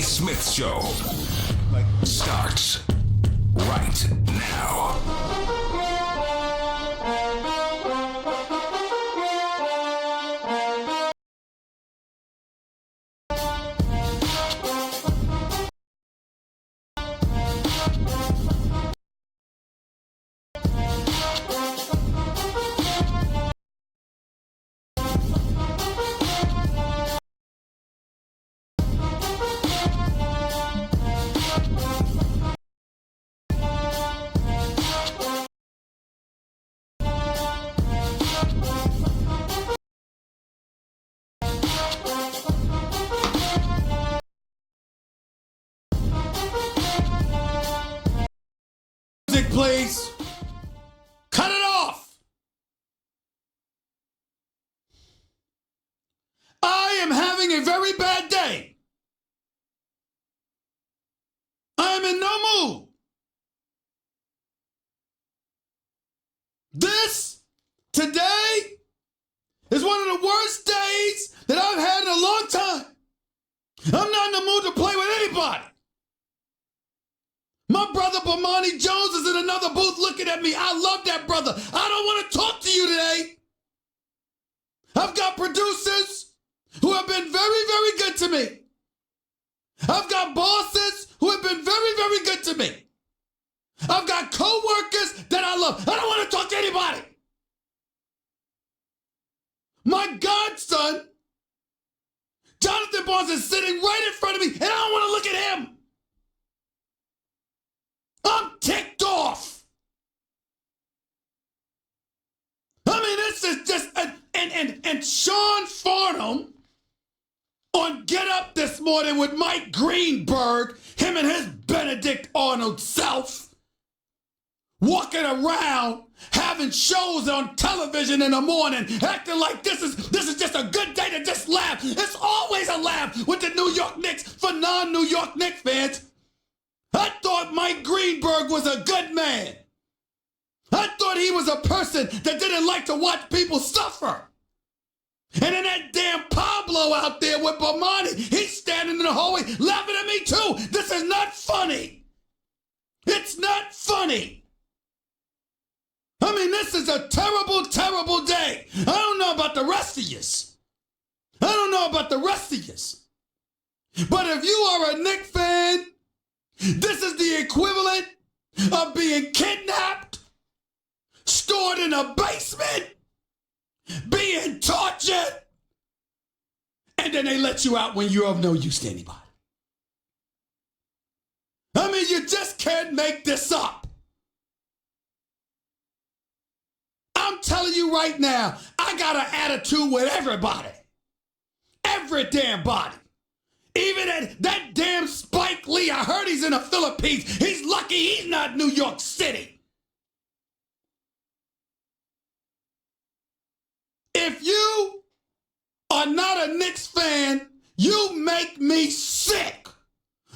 Smith Show starts right now. Please cut it off. I am having a very bad day. I am in no mood. This today is one of the worst days that I've had in a long time. I'm not in the mood to play with anybody. My brother Bomani Jones is in another booth looking at me. I love that brother. I don't want to talk to you today. I've got producers who have been very, very good to me. I've got bosses who have been very, very good to me. I've got co-workers that I love. I don't want to talk to anybody. My godson, Jonathan Barnes, is sitting right in front of me, and I don't want to look at him. I'm ticked off. I mean, this is just, and Sean Farnham on Get Up this morning with Mike Greenberg, him and his Benedict Arnold self, walking around having shows on television in the morning, acting like this is just a good day to just laugh. It's always a laugh with the New York Knicks for non-New York Knicks fans. I thought Mike Greenberg was a good man. I thought he was a person that didn't like to watch people suffer. And then that damn Pablo out there with Bomani, he's standing in the hallway laughing at me too. This is not funny. It's not funny. I mean, this is a terrible, terrible day. I don't know about the rest of yous. I don't know about the rest of yous. But if you are a Knicks fan, this is the equivalent of being kidnapped, stored in a basement, being tortured, and then they let you out when you're of no use to anybody. I mean, you just can't make this up. I'm telling you right now, I got an attitude with everybody. Every damn body. Even that damn Spike Lee, I heard he's in the Philippines. He's lucky he's not New York City. If you are not a Knicks fan, you make me sick.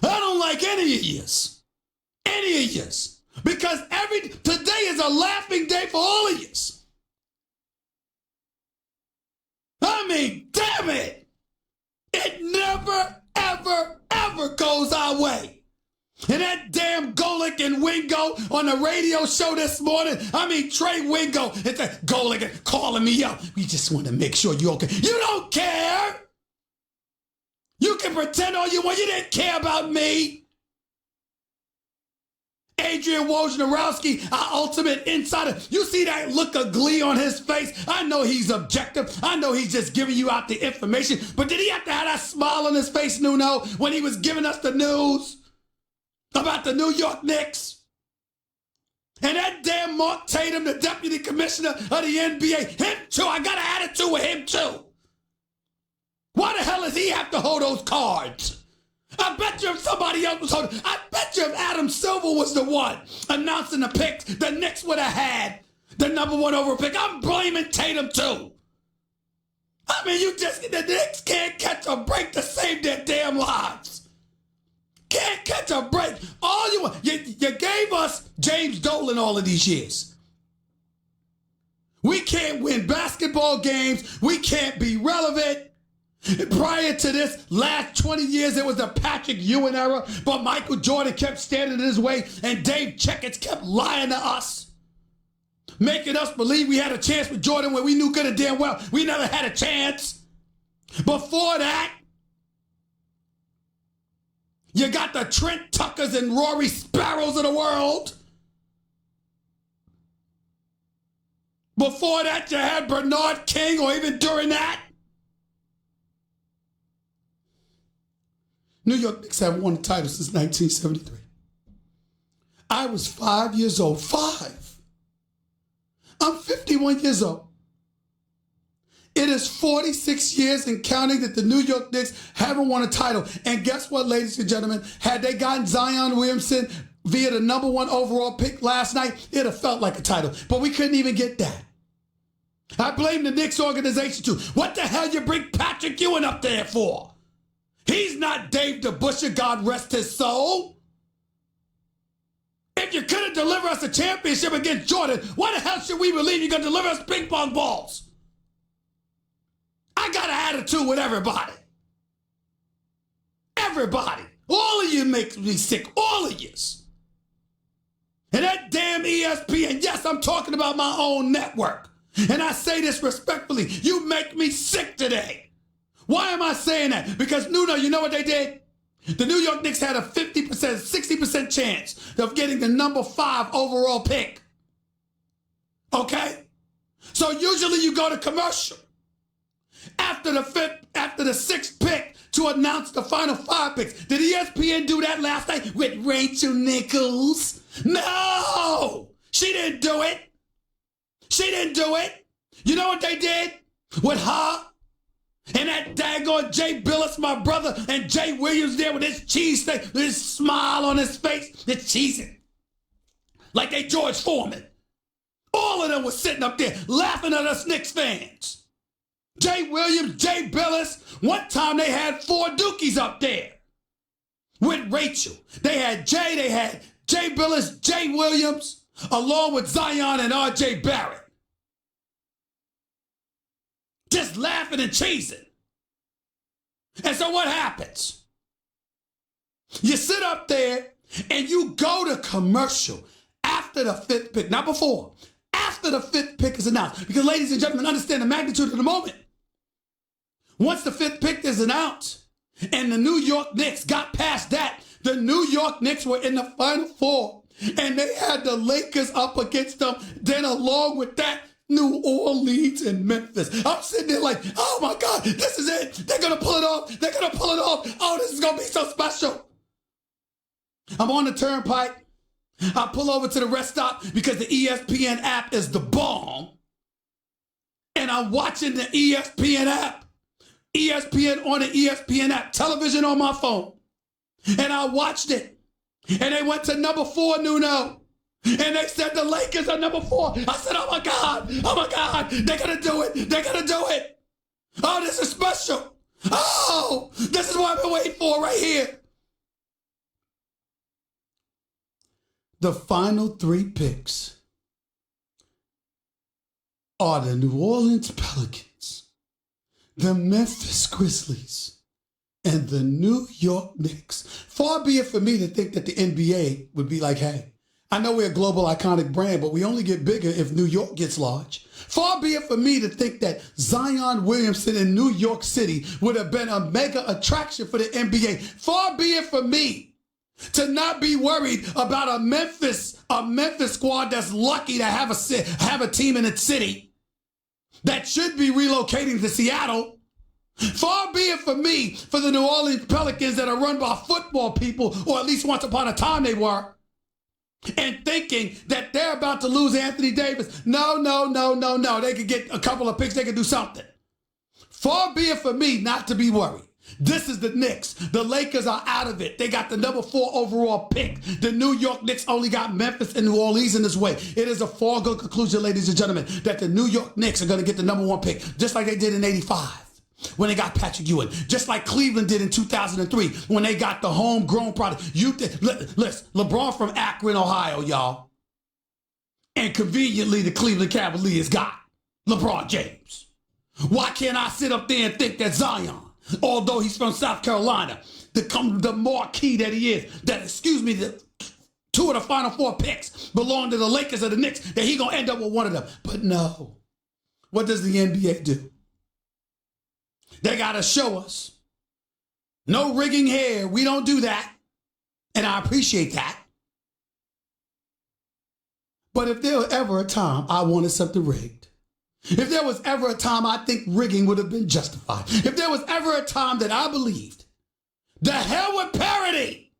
I don't like any of yous. Any of yous. Because today is a laughing day for all of yous. I mean, damn it. It never, ever, ever goes our way. And that damn Golick and Wingo on the radio show this morning, Trey Wingo, it's that Golick calling me up. We just want to make sure you're okay. You don't care. You can pretend all you want. You didn't care about me. Adrian Wojnarowski, our ultimate insider. You see that look of glee on his face? I know he's objective. I know he's just giving you out the information. But did he have to have that smile on his face, Nuno, when he was giving us the news about the New York Knicks? And that damn Mark Tatum, the deputy commissioner of the NBA, him too. I got an attitude with him too. Why the hell does he have to hold those cards? I bet you if somebody else was holding, I bet you if Adam Silver was the one announcing the picks, the Knicks would have had the number one overall pick. I'm blaming Tatum too. I mean, the Knicks can't catch a break to save their damn lives. Can't catch a break. All you gave us James Dolan all of these years. We can't win basketball games. We can't be relevant. Prior to this, last 20 years, it was the Patrick Ewing era, but Michael Jordan kept standing in his way, and Dave Checketts kept lying to us, making us believe we had a chance with Jordan when we knew good and damn well we never had a chance. Before that, you got the Trent Tuckers and Rory Sparrows of the world. Before that, you had Bernard King, or even during that. New York Knicks haven't won a title since 1973. I was 5 years old. 5. I'm 51 years old. It is 46 years and counting that the New York Knicks haven't won a title. And guess what, ladies and gentlemen? Had they gotten Zion Williamson via the #1 overall pick last night, it'd have felt like a title. But we couldn't even get that. I blame the Knicks organization too. What the hell you bring Patrick Ewing up there for? He's not Dave DeBusschere, God rest his soul. If you couldn't deliver us a championship against Jordan, why the hell should we believe you're going to deliver us ping pong balls? I got an attitude with everybody. Everybody. All of you make me sick. All of you. And that damn ESPN, yes, I'm talking about my own network. And I say this respectfully. You make me sick today. Why am I saying that? Because Nuno, you know what they did? The New York Knicks had a 50%, 60% chance of getting the #5 overall pick. Okay? So usually you go to commercial after the 6th pick to announce the final 5 picks. Did ESPN do that last night with Rachel Nichols? No! She didn't do it. She didn't do it. You know what they did with her? And that daggone Jay Billis, my brother, and Jay Williams there with his cheese steak, with his smile on his face, it's cheesing. Like they George Foreman. All of them was sitting up there laughing at us Knicks fans. Jay Williams, Jay Billis, one time they had 4 Dookies up there with Rachel. They had Jay Billis, Jay Williams, along with Zion and R.J. Barrett. Just laughing and cheesing. And so what happens? You sit up there and you go to commercial after the 5th pick, not before, after the 5th pick is announced. Because ladies and gentlemen, understand the magnitude of the moment. Once the 5th pick is announced and the New York Knicks got past that, the New York Knicks were in the Final Four and they had the Lakers up against them. Then along with that, New Orleans and Memphis. I'm sitting there like, oh my God, this is it. They're going to pull it off. They're going to pull it off. Oh, this is going to be so special. I'm on the turnpike. I pull over to the rest stop because the ESPN app is the bomb. And I'm watching the ESPN app. ESPN on the ESPN app. Television on my phone. And I watched it. And they went to #4, Nuno. And they said the Lakers are #4. I said, oh my God, they're going to do it. They're going to do it. Oh, this is special. Oh, this is what I've been waiting for right here. The final 3 picks are the New Orleans Pelicans, the Memphis Grizzlies, and the New York Knicks. Far be it for me to think that the NBA would be like, hey, I know we're a global iconic brand, but we only get bigger if New York gets large. Far be it for me to think that Zion Williamson in New York City would have been a mega attraction for the NBA. Far be it for me to not be worried about a Memphis squad that's lucky to have a team in its city that should be relocating to Seattle. Far be it for me for the New Orleans Pelicans that are run by football people, or at least once upon a time they were, and thinking that they're about to lose Anthony Davis. No. They could get a couple of picks. They could do something. Far be it for me not to be worried. This is the Knicks. The Lakers are out of it. They got the #4 overall pick. The New York Knicks only got Memphis and New Orleans in this way. It is a foregone conclusion, ladies and gentlemen, that the New York Knicks are going to get the #1 pick, just like they did in '85. When they got Patrick Ewing, just like Cleveland did in 2003 when they got the homegrown product. Listen, LeBron from Akron, Ohio, y'all. And conveniently, the Cleveland Cavaliers got LeBron James. Why can't I sit up there and think that Zion Although he's from South Carolina, the marquee that he is, that, the 2 of the Final 4 picks belong to the Lakers or the Knicks, that he going to end up with one of them. But no. What does the NBA do? They got to show us. No rigging here. We don't do that. And I appreciate that. But if there was ever a time I wanted something rigged, if there was ever a time I think rigging would have been justified, if there was ever a time that I believed, the hell with parity.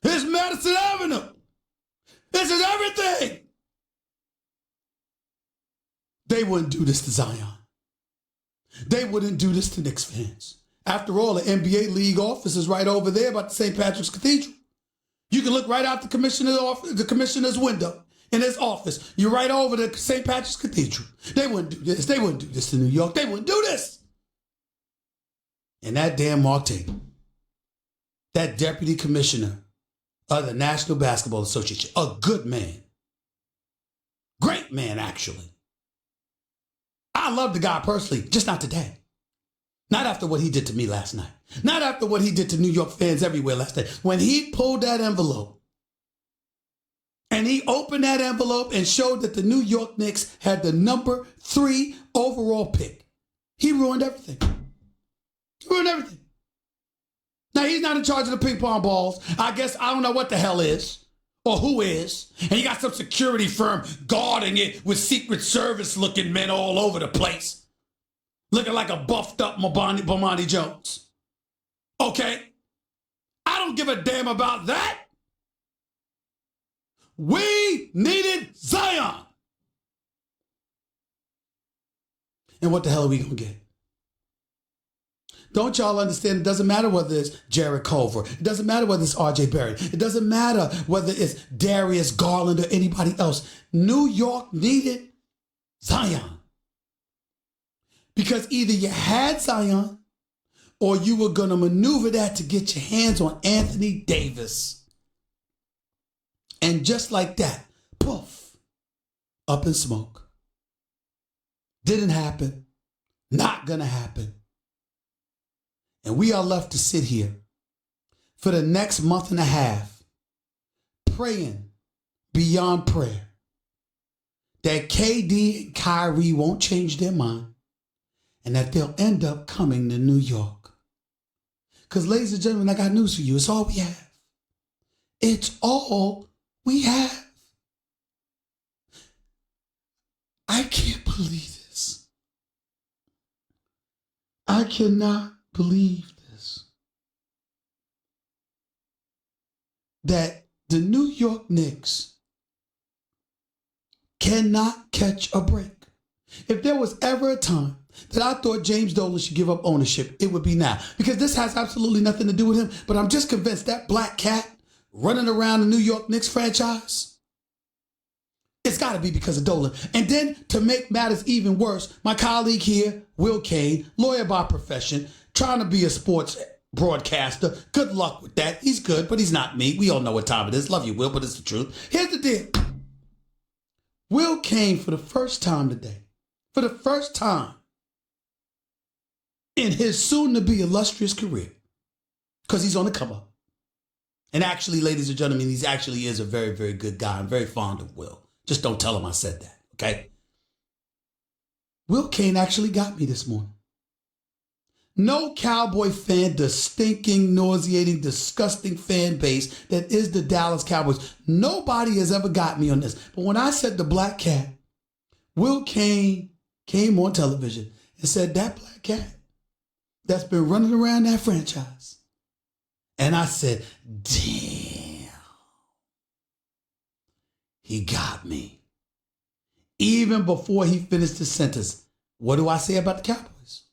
It's Madison Avenue. This is everything. They wouldn't do this to Zion. They wouldn't do this to Knicks fans. After all, the NBA league office is right over there by the St. Patrick's Cathedral. You can look right out the commissioner's window in his office. You're right over the St. Patrick's Cathedral. They wouldn't do this. They wouldn't do this to New York. They wouldn't do this. And that damn Mark Tatum, that deputy commissioner of the National Basketball Association, a good man. Great man, actually. I love the guy personally, just not today. Not after what he did to me last night. Not after what he did to New York fans everywhere last night. When he pulled that envelope and he opened that envelope and showed that the New York Knicks had the number 3 overall pick, he ruined everything. He ruined everything. Now, he's not in charge of the ping pong balls. I guess I don't know what the hell is or who is. And you got some security firm guarding it with Secret Service looking men all over the place. Looking like a buffed up Bomani Jones. Okay? I don't give a damn about that. We needed Zion. And what the hell are we going to get? Don't y'all understand? It doesn't matter whether it's Jared Culver. It doesn't matter whether it's RJ Barrett. It doesn't matter whether it's Darius Garland or anybody else. New York needed Zion. Because either you had Zion or you were going to maneuver that to get your hands on Anthony Davis. And just like that, poof, up in smoke. Didn't happen. Not going to happen. And we are left to sit here for the next month and a half praying beyond prayer that KD and Kyrie won't change their mind and that they'll end up coming to New York. Because, ladies and gentlemen, I got news for you. It's all we have. It's all we have. I can't believe this. I cannot believe this. That the New York Knicks cannot catch a break. If there was ever a time that I thought James Dolan should give up ownership, it would be now. Because this has absolutely nothing to do with him, but I'm just convinced that black cat running around the New York Knicks franchise, it's got to be because of Dolan. And then to make matters even worse, my colleague here, Will Kane, lawyer by profession, trying to be a sports broadcaster. Good luck with that. He's good, but he's not me. We all know what time it is. Love you, Will, but it's the truth. Here's the deal. Will Kane, for the first time today, for the first time in his soon-to-be illustrious career, because he's on the come up. And actually, ladies and gentlemen, he actually is a very, very good guy. I'm very fond of Will. Just don't tell him I said that, okay? Will Kane actually got me this morning. No Cowboy fan, the stinking, nauseating, disgusting fan base that is the Dallas Cowboys. Nobody has ever got me on this. But when I said the black cat, Will Kane came on television and said, that black cat that's been running around that franchise. And I said, damn, he got me. Even before he finished the sentence, what do I say about the Cowboys?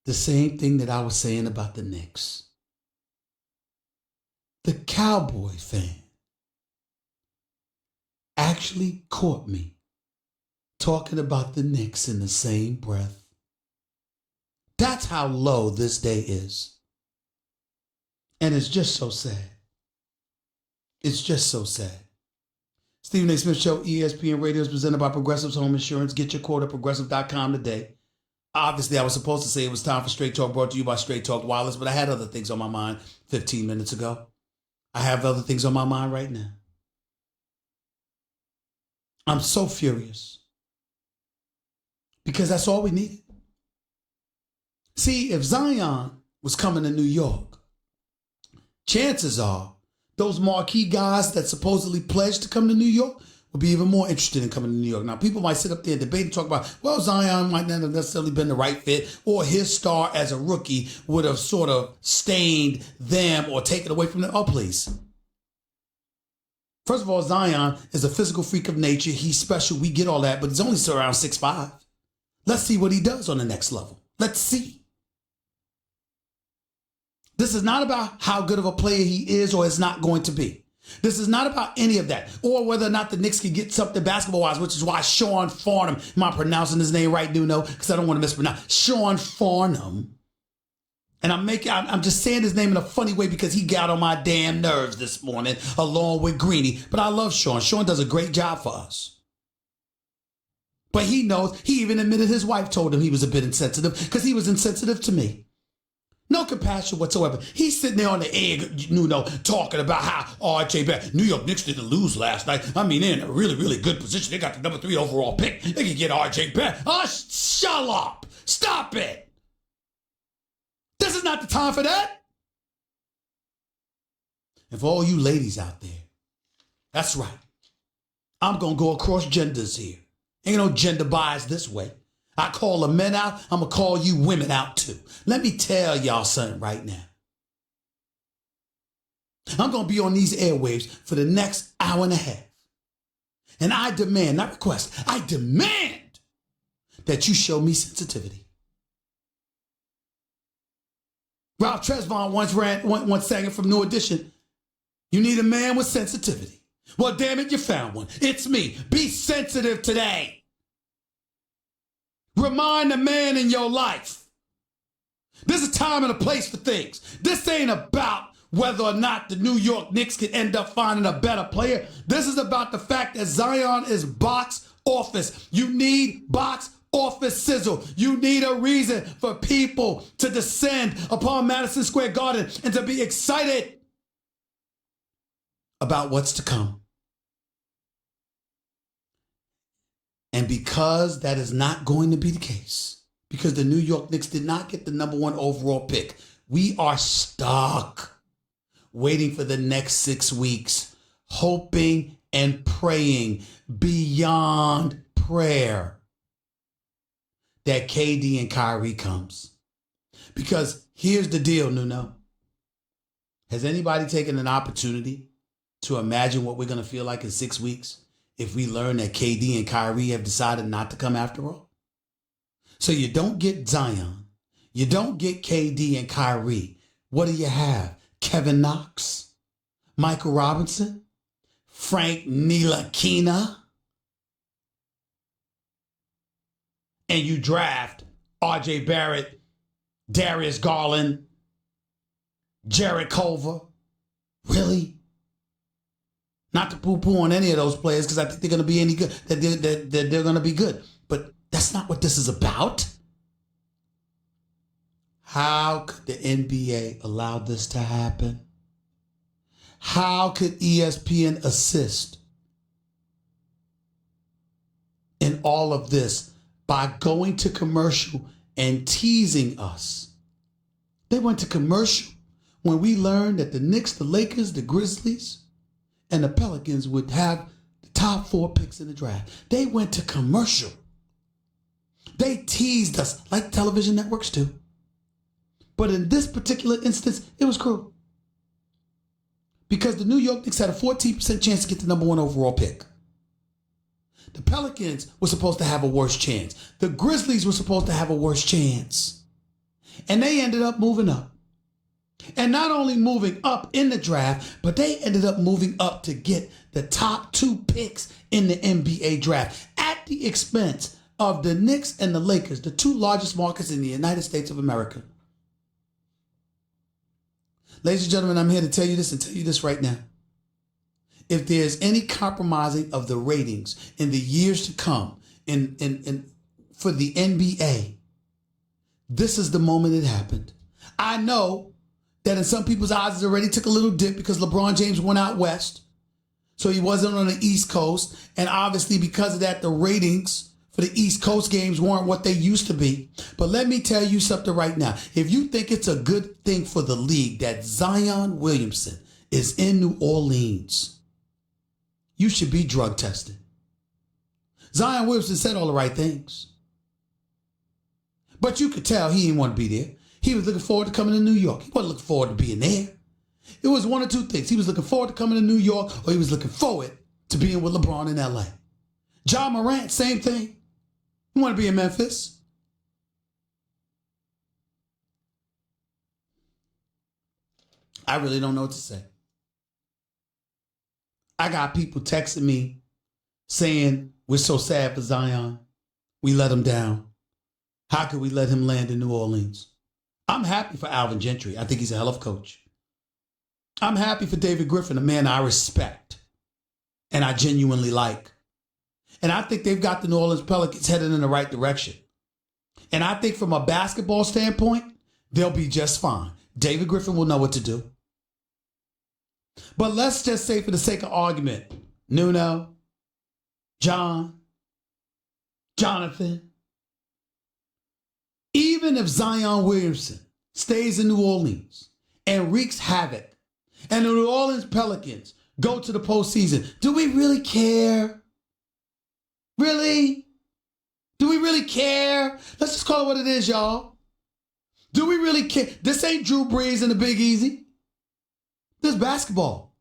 The same thing that I was saying about the Knicks. The Cowboy fan actually caught me talking about the Knicks in the same breath. That's how low this day is. And it's just so sad. It's just so sad. Stephen A. Smith Show, ESPN Radio is presented by Progressive's Home Insurance. Get your quote at progressive.com today. Obviously, I was supposed to say it was time for Straight Talk, brought to you by Straight Talk Wireless, but I had other things on my mind 15 minutes ago. I have other things on my mind right now. I'm so furious because that's all we needed. See, if Zion was coming to New York, chances are those marquee guys that supposedly pledged to come to New York would be even more interested in coming to New York. Now, people might sit up there and debate and talk about, well, Zion might not have necessarily been the right fit, or his star as a rookie would have sort of stained them or taken away from them. Oh, please. First of all, Zion is a physical freak of nature. He's special. We get all that, but he's only still around 6'5". Let's see what he does on the next level. Let's see. This is not about how good of a player he is or is not going to be. This is not about any of that, or whether or not the Knicks can get something basketball-wise, which is why Sean Farnham, am I pronouncing his name right, Nuno? Because I don't want to mispronounce. Sean Farnham. And I'm just saying his name in a funny way because he got on my damn nerves this morning along with Greeny. But I love Sean. Sean does a great job for us. But he knows, he even admitted his wife told him he was a bit insensitive because he was insensitive to me. No compassion whatsoever. He's sitting there on the egg, Nuno, talking about how RJ Barrett, New York Knicks didn't lose last night. I mean, they're in a really, really good position. They got the number 3 overall pick. They can get RJ Barrett. Oh, shut up. Stop it. This is not the time for that. And for all you ladies out there, that's right. I'm going to go across genders here. Ain't no gender bias this way. I call the men out, I'm going to call you women out too. Let me tell y'all something right now. I'm going to be on these airwaves for the next hour and a half. And I demand, not request, I demand that you show me sensitivity. Ralph Tresvant once sang it from New Edition. You need a man with sensitivity. Well, damn it, you found one. It's me. Be sensitive today. Remind the man in your life. There's a time and a place for things. This ain't about whether or not the New York Knicks can end up finding a better player. This is about the fact that Zion is box office. You need box office sizzle. You need a reason for people to descend upon Madison Square Garden and to be excited about what's to come. And because that is not going to be the case, because the New York Knicks did not get the number 1 overall pick, we are stuck waiting for the next 6 weeks, hoping and praying beyond prayer that KD and Kyrie comes. Because here's the deal, Nuno. Has anybody taken an opportunity to imagine what we're going to feel like in 6 weeks? If we learn that KD and Kyrie have decided not to come after all? So you don't get Zion. You don't get KD and Kyrie. What do you have? Kevin Knox? Michael Robinson? Frank Ntilikina? And you draft RJ Barrett, Darius Garland, Jared Culver? Really? Not to poo-poo on any of those players because I think they're going to be any good. That they're going to be good. But that's not what this is about. How could the NBA allow this to happen? How could ESPN assist in all of this by going to commercial and teasing us? They went to commercial when we learned that the Knicks, the Lakers, the Grizzlies, and the Pelicans would have the top 4 picks in the draft. They went to commercial. They teased us like television networks do. But in this particular instance, it was cruel. Because the New York Knicks had a 14% chance to get the number 1 overall pick. The Pelicans were supposed to have a worse chance. The Grizzlies were supposed to have a worse chance. And they ended up moving up. And not only moving up in the draft, but they ended up moving up to get the top 2 picks in the NBA draft at the expense of the Knicks and the Lakers, the 2 largest markets in the United States of America. Ladies and gentlemen, I'm here to tell you this and tell you this right now. If there's any compromising of the ratings in the years to come for the NBA, this is the moment it happened. I know that in some people's eyes it already took a little dip because LeBron James went out west. So he wasn't on the East Coast. And obviously because of that, the ratings for the East Coast games weren't what they used to be. But let me tell you something right now. If you think it's a good thing for the league that Zion Williamson is in New Orleans, you should be drug tested. Zion Williamson said all the right things. But you could tell he didn't want to be there. He was looking forward to coming to New York. He wasn't looking forward to being there. It was one or two things. He was looking forward to coming to New York, or he was looking forward to being with LeBron in LA. John Morant, same thing. He wanted to be in Memphis. I really don't know what to say. I got people texting me saying, we're so sad for Zion. We let him down. How could we let him land in New Orleans? I'm happy for Alvin Gentry. I think he's a hell of a coach. I'm happy for David Griffin, a man I respect and I genuinely like. And I think they've got the New Orleans Pelicans headed in the right direction. And I think from a basketball standpoint, they'll be just fine. David Griffin will know what to do. But let's just say for the sake of argument, Nuno, John, Jonathan, even if Zion Williamson stays in New Orleans and wreaks havoc and the New Orleans Pelicans go to the postseason, do we really care? Really? Do we really care? Let's just call it what it is, y'all. Do we really care? This ain't Drew Brees and the Big Easy. This is basketball.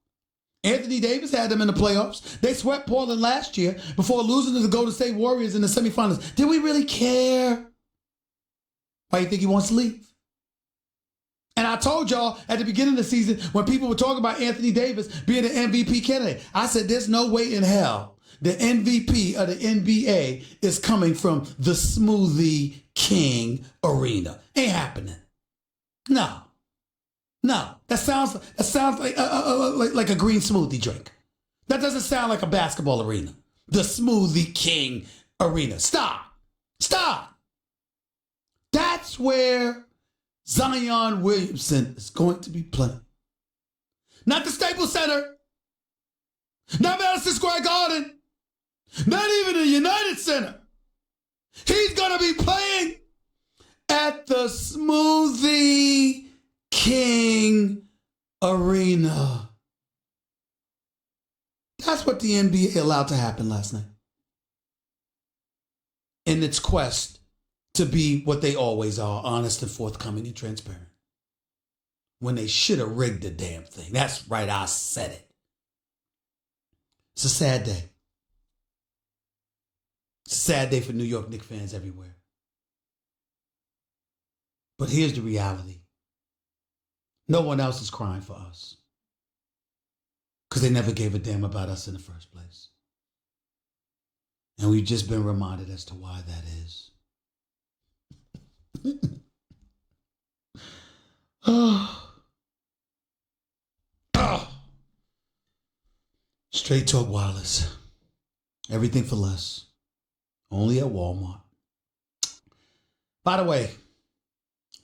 Anthony Davis had them in the playoffs. They swept Portland last year before losing to the Golden State Warriors in the semifinals. Did we really care? Why do you think he wants to leave? And I told y'all at the beginning of the season when people were talking about Anthony Davis being an MVP candidate, I said there's no way in hell the MVP of the NBA is coming from the Smoothie King Arena. Ain't happening. No. That sounds like a green smoothie drink. That doesn't sound like a basketball arena. The Smoothie King Arena. Stop. That's where Zion Williamson is going to be playing. Not the Staples Center. Not Madison Square Garden. Not even the United Center. He's going to be playing at the Smoothie King Arena. That's what the NBA allowed to happen last night. In its quest to be what they always are, honest and forthcoming and transparent. When they should have rigged the damn thing. That's right, I said it. It's a sad day. It's a sad day for New York Knicks fans everywhere. But here's the reality. No one else is crying for us. Because they never gave a damn about us in the first place. And we've just been reminded as to why that is. Straight Talk Wireless. Everything for less. Only at Walmart. By the way,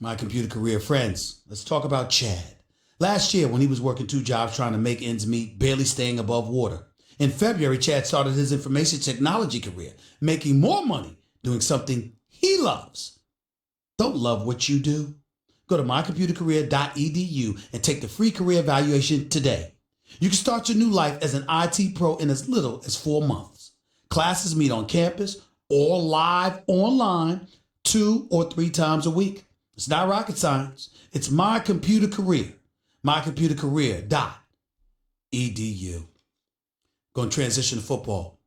my computer career friends, let's talk about Chad. Last year, when he was working 2 jobs trying to make ends meet, barely staying above water. In February, Chad started his information technology career, making more money doing something he loves. Don't love what you do? Go to mycomputercareer.edu and take the free career evaluation today. You can start your new life as an IT pro in as little as 4 months. Classes meet on campus or live online 2 or 3 times a week. It's not rocket science. It's My Computer Career. mycomputercareer.edu. Going to transition to football.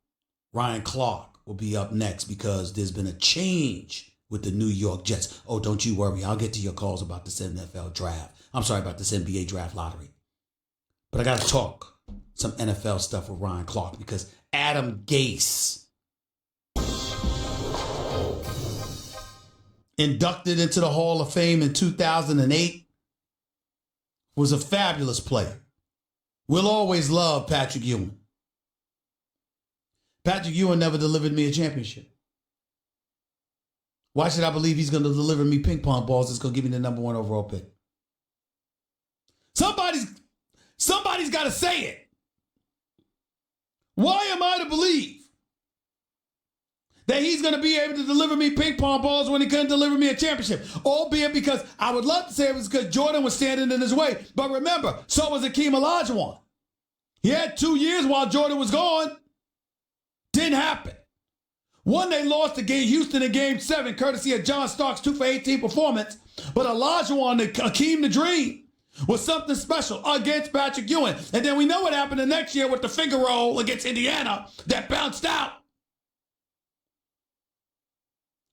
Ryan Clark will be up next because there's been a change with the New York Jets. Oh, don't you worry. I'll get to your calls about this NFL draft. I'm sorry, about this NBA draft lottery. But I got to talk some NFL stuff with Ryan Clark because Adam Gase, inducted into the Hall of Fame in 2008, was a fabulous player. We'll always love Patrick Ewing. Patrick Ewing never delivered me a championship. Why should I believe he's going to deliver me ping pong balls that's going to give me the number 1 overall pick? Somebody's got to say it. Why am I to believe that he's going to be able to deliver me ping pong balls when he couldn't deliver me a championship? Albeit because I would love to say it was because Jordan was standing in his way. But remember, so was Akeem Olajuwon. He had 2 years while Jordan was gone. Didn't happen. One, they lost to Houston in Game 7, courtesy of John Starks' 2 for 18 performance. But Olajuwon, Akeem the Dream, was something special against Patrick Ewing. And then we know what happened the next year with the finger roll against Indiana that bounced out.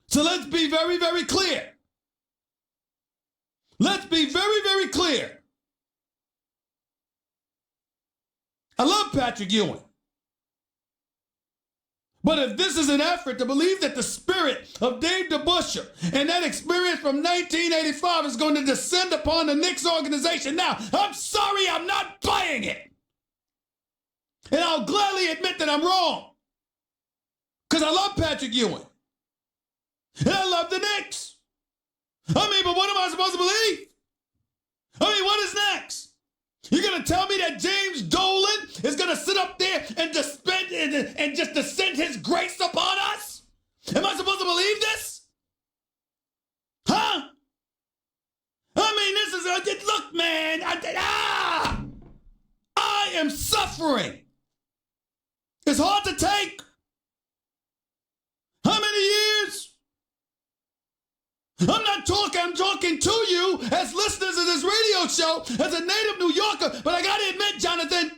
So let's be very, very clear. Let's be very, very clear. I love Patrick Ewing. But if this is an effort to believe that the spirit of Dave DeBusschere and that experience from 1985 is going to descend upon the Knicks organization now, I'm sorry, I'm not buying it. And I'll gladly admit that I'm wrong. Because I love Patrick Ewing. And I love the Knicks. But what am I supposed to believe? What is next? You're going to tell me that James Dolan is going to sit up there and just descend his grace upon us? Am I supposed to believe this? Huh? This is, look, man, I am suffering. It's hard to take. How many years? I'm talking to you as listeners of this radio show, as a native New Yorker, but I gotta admit, Jonathan,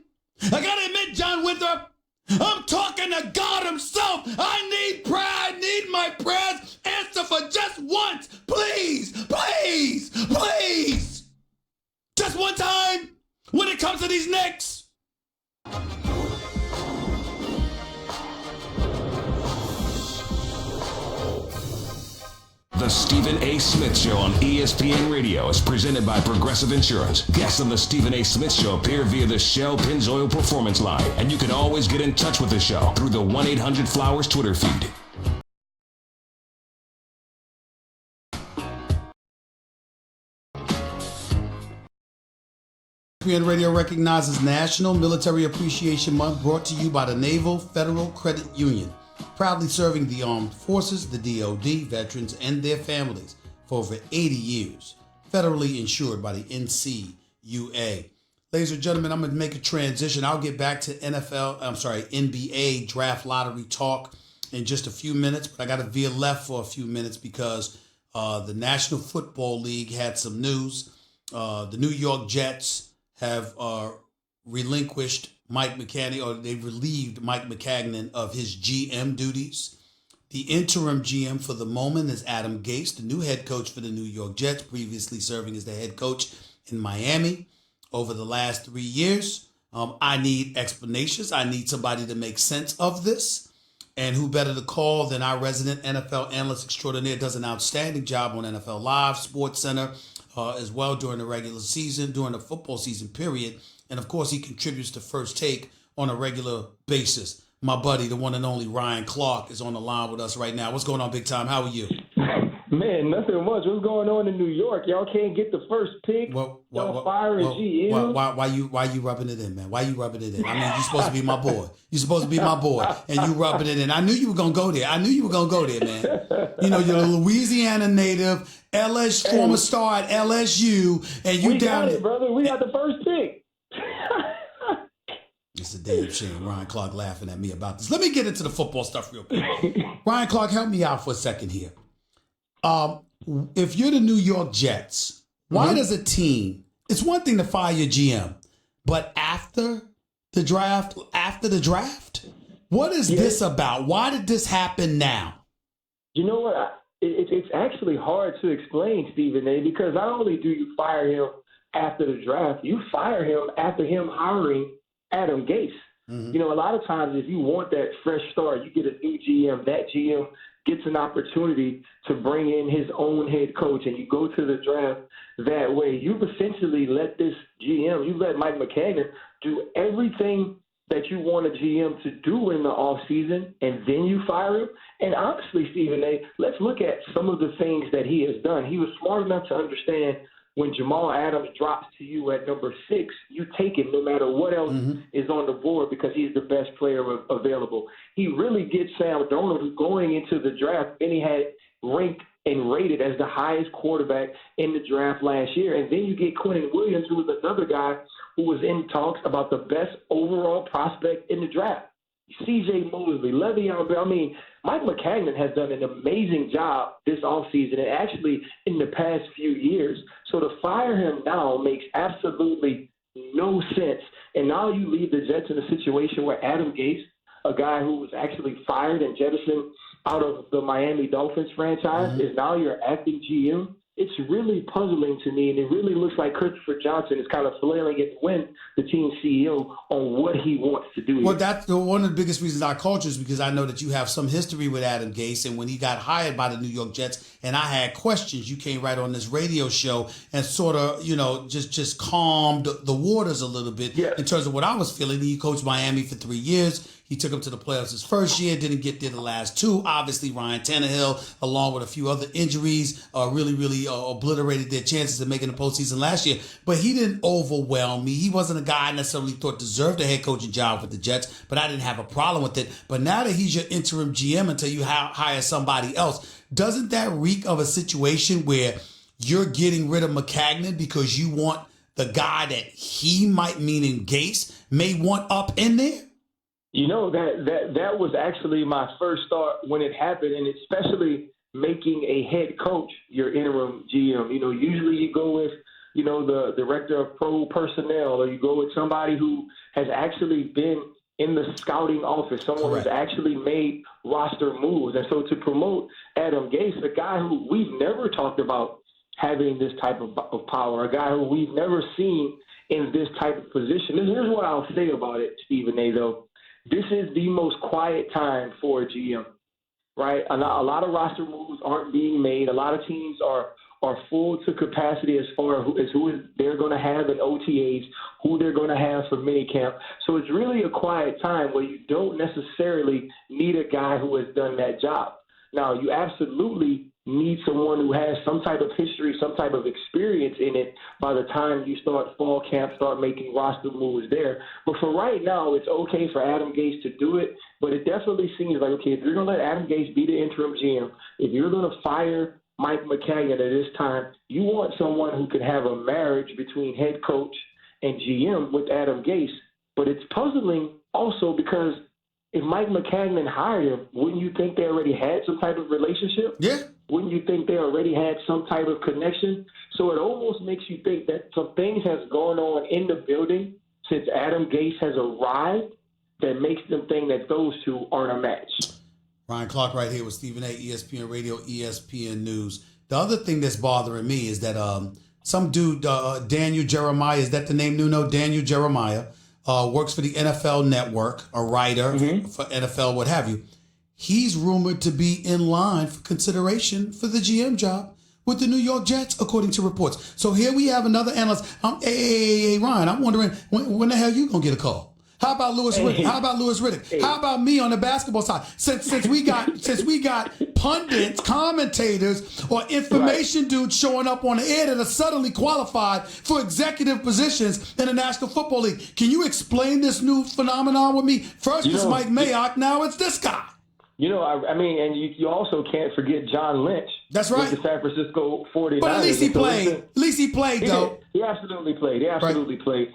John Winthrop, I'm talking to God himself. I need prayer. I need my prayers answered for just once. Please, please, please. Just one time when it comes to these Knicks. The Stephen A. Smith Show on ESPN Radio is presented by Progressive Insurance. Guests on the Stephen A. Smith Show appear via the Shell Pennzoil Performance Line, and you can always get in touch with the show through the 1-800-Flowers Twitter feed. ESPN Radio recognizes National Military Appreciation Month, brought to you by the Naval Federal Credit Union. Proudly serving the armed forces, the DoD, veterans, and their families for over 80 years. Federally insured by the NCUA. Ladies and gentlemen, I'm going to make a transition. I'll get back to NBA draft lottery talk in just a few minutes, but I got to veer left for a few minutes because the National Football League had some news. The New York Jets have relinquished Mike McCanny, or they've relieved Mike McCagnon of his GM duties. The interim GM for the moment is Adam Gase, the new head coach for the New York Jets, previously serving as the head coach in Miami over the last 3 years. I need explanations. I need somebody to make sense of this. And who better to call than our resident NFL analyst extraordinaire, does an outstanding job on NFL Live, Sports Center, as well during the regular season, during the football season period. And of course, he contributes to First Take on a regular basis. My buddy, the one and only Ryan Clark, is on the line with us right now. What's going on, big time? How are you? Man, nothing much. What's going on in New York? Y'all can't get the first pick. Y'all firing GM. Why you rubbing it in, man? Why you rubbing it in? You're supposed to be my boy. You're supposed to be my boy, and you rubbing it in. I knew you were gonna go there. Man. You're a Louisiana native, former star at LSU, and you down there, brother. We got the first pick. It's a damn shame. Ryan Clark laughing at me about this. Let me get into the football stuff real quick. Ryan Clark, help me out for a second here. If you're the New York Jets, why does a team, it's one thing to fire your GM, but after the draft, what is this about? Why did this happen now? You know what? It's actually hard to explain, Stephen A., because not only do you fire him after the draft, you fire him after him hiring Adam Gase. Mm-hmm. A lot of times if you want that fresh start, you get a new GM. That GM gets an opportunity to bring in his own head coach, and you go to the draft that way. You've essentially let this GM, you let Mike McCagnon do everything that you want a GM to do in the offseason, and then you fire him? And honestly, Stephen A., let's look at some of the things that he has done. He was smart enough to understand when Jamal Adams drops to you at number 6, you take him no matter what else is on the board because he's the best player available. He really gets Sam Darnold, who going into the draft, and he had ranked and rated as the highest quarterback in the draft last year. And then you get Quentin Williams, who was another guy who was in talks about the best overall prospect in the draft. C.J. Mosley, Le'Veon Bell. I mean, Mike McCagnon has done an amazing job this offseason and actually in the past few years. So to fire him now makes absolutely no sense. And now you leave the Jets in a situation where Adam Gase, a guy who was actually fired and jettisoned out of the Miami Dolphins franchise, is now your acting GM. It's really puzzling to me, and it really looks like Christopher Johnson is kind of flailing at the wind, the team CEO, on what he wants to do. Well, that's one of the biggest reasons I called you is because I know that you have some history with Adam Gase, and when he got hired by the New York Jets, and I had questions, you came right on this radio show and sort of, just calmed the waters a little bit in terms of what I was feeling. He coached Miami for 3 years. He took him to the playoffs his first year, didn't get there the last 2. Obviously, Ryan Tannehill, along with a few other injuries, really obliterated their chances of making the postseason last year. But he didn't overwhelm me. He wasn't a guy I necessarily thought deserved a head coaching job with the Jets, but I didn't have a problem with it. But now that he's your interim GM until you hire somebody else, doesn't that reek of a situation where you're getting rid of McCagnon because you want the guy that he might, meaning Gase, may want up in there? That was actually my first thought when it happened, and especially making a head coach your interim GM. Usually you go with, the director of pro personnel, or you go with somebody who has actually been in the scouting office, someone who's actually made roster moves. And so to promote Adam Gase, a guy who we've never talked about having this type of power, a guy who we've never seen in this type of position. Here's what I'll say about it, Stephen A., though. This is the most quiet time for a GM, right? A lot of roster moves aren't being made. A lot of teams are full to capacity as far as who they're going to have in OTAs, who they're going to have for minicamp. So it's really a quiet time where you don't necessarily need a guy who has done that job. Now, you absolutely need someone who has some type of history, some type of experience in it by the time you start fall camp, start making roster moves there. But for right now, it's okay for Adam Gase to do it, but it definitely seems like, okay, if you're going to let Adam Gase be the interim GM, if you're going to fire Mike McCagnon at this time, you want someone who can have a marriage between head coach and GM with Adam Gase. But it's puzzling also because if Mike McCagnon hired him, wouldn't you think they already had some type of relationship? Yeah. Wouldn't you think they already had some type of connection? So it almost makes you think that some things has gone on in the building since Adam Gase has arrived that makes them think that those two aren't a match. Ryan Clark right here with Stephen A., ESPN Radio, ESPN News. The other thing that's bothering me is that some dude, Daniel Jeremiah, is that the name, Nuno? Daniel Jeremiah, works for the NFL Network, a writer for NFL, what have you. He's rumored to be in line for consideration for the GM job with the New York Jets, according to reports. So here we have another analyst. Hey, Ryan, I'm wondering when the hell you gonna get a call? How about Louis Riddick? How about Louis Riddick? How about me on the basketball side? Since we got pundits, commentators, or information dudes showing up on the air that are suddenly qualified for executive positions in the National Football League. Can you explain this new phenomenon with me? First it's Mike Mayock, now it's this guy. And you also can't forget John Lynch. That's right. With the San Francisco 49ers. But at least he played. At least he played, though. He absolutely played. Played.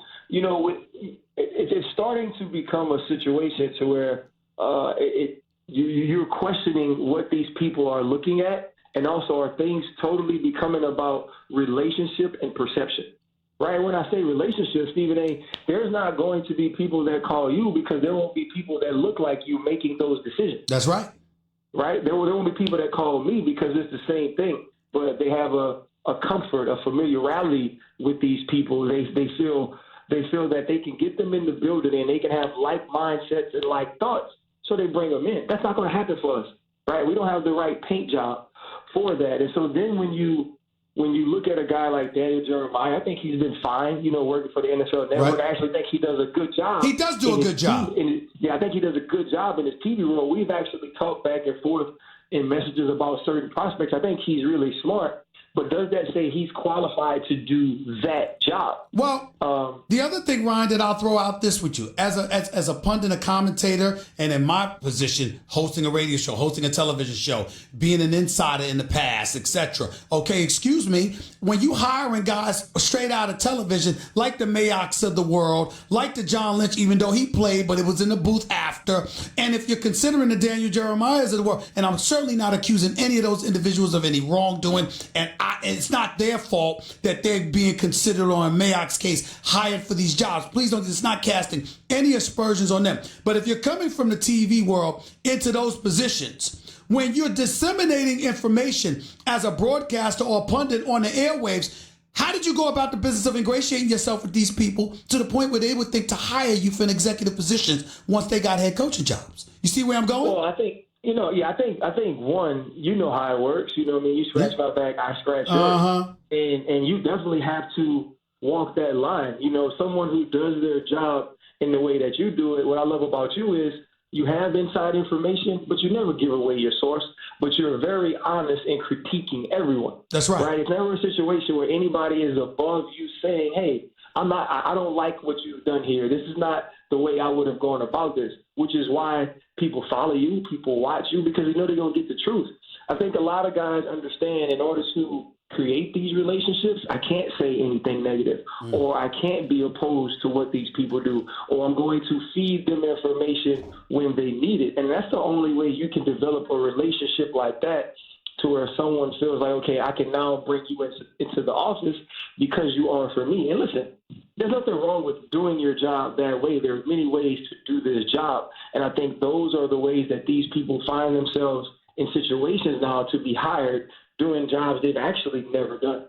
It's starting to become a situation to where you're questioning what these people are looking at, and also are things totally becoming about relationship and perception. Right? When I say relationship, Stephen A., there's not going to be people that call you because there won't be people that look like you making those decisions. That's right. Right? There won't be people that call me because it's the same thing, but they have a comfort, a familiarity with these people. They feel that they can get them in the building and they can have like mindsets and like thoughts, so they bring them in. That's not going to happen for us, right? We don't have the right paint job for that. And so then when you look at a guy like Daniel Jeremiah, I think he's been fine, working for the NFL Network. Right. I actually think he does a good job. He does do a good job. I think he does a good job in his TV role. We've actually talked back and forth in messages about certain prospects. I think he's really smart. But does that say he's qualified to do that job? Well, the other thing, Ryan, that I'll throw out this with you, as a pundit, a commentator, and in my position, hosting a radio show, hosting a television show, being an insider in the past, etc. Okay, excuse me, when you hiring guys straight out of television, like the Mayox of the world, like the John Lynch, even though he played, but it was in the booth after, and if you're considering the Daniel Jeremiahs of the world, and I'm certainly not accusing any of those individuals of any wrongdoing, and it's not their fault that they're being considered, on Mayock's case, hired for these jobs. Please don't, it's not casting any aspersions on them. But if you're coming from the TV world into those positions, when you're disseminating information as a broadcaster or pundit on the airwaves, how did you go about the business of ingratiating yourself with these people to the point where they would think to hire you for an executive positions once they got head coaching jobs? You see where I'm going? Well, I think one, how it works. You know what I mean? You scratch my back, I scratch yours. And you definitely have to walk that line. Someone who does their job in the way that you do it, what I love about you is you have inside information, but you never give away your source, but you're very honest in critiquing everyone. That's right. Right? It's never a situation where anybody is above you saying, hey, I don't like what you've done here. This is not the way I would have gone about this, which is why people follow you, people watch you, because they know they're going to get the truth. I think a lot of guys understand in order to create these relationships, I can't say anything negative, or I can't be opposed to what these people do, or I'm going to feed them information when they need it. And that's the only way you can develop a relationship like that, to where someone feels like, okay, I can now bring you into the office because you are for me. And listen, there's nothing wrong with doing your job that way. There are many ways to do this job. And I think those are the ways that these people find themselves in situations now to be hired doing jobs they've actually never done.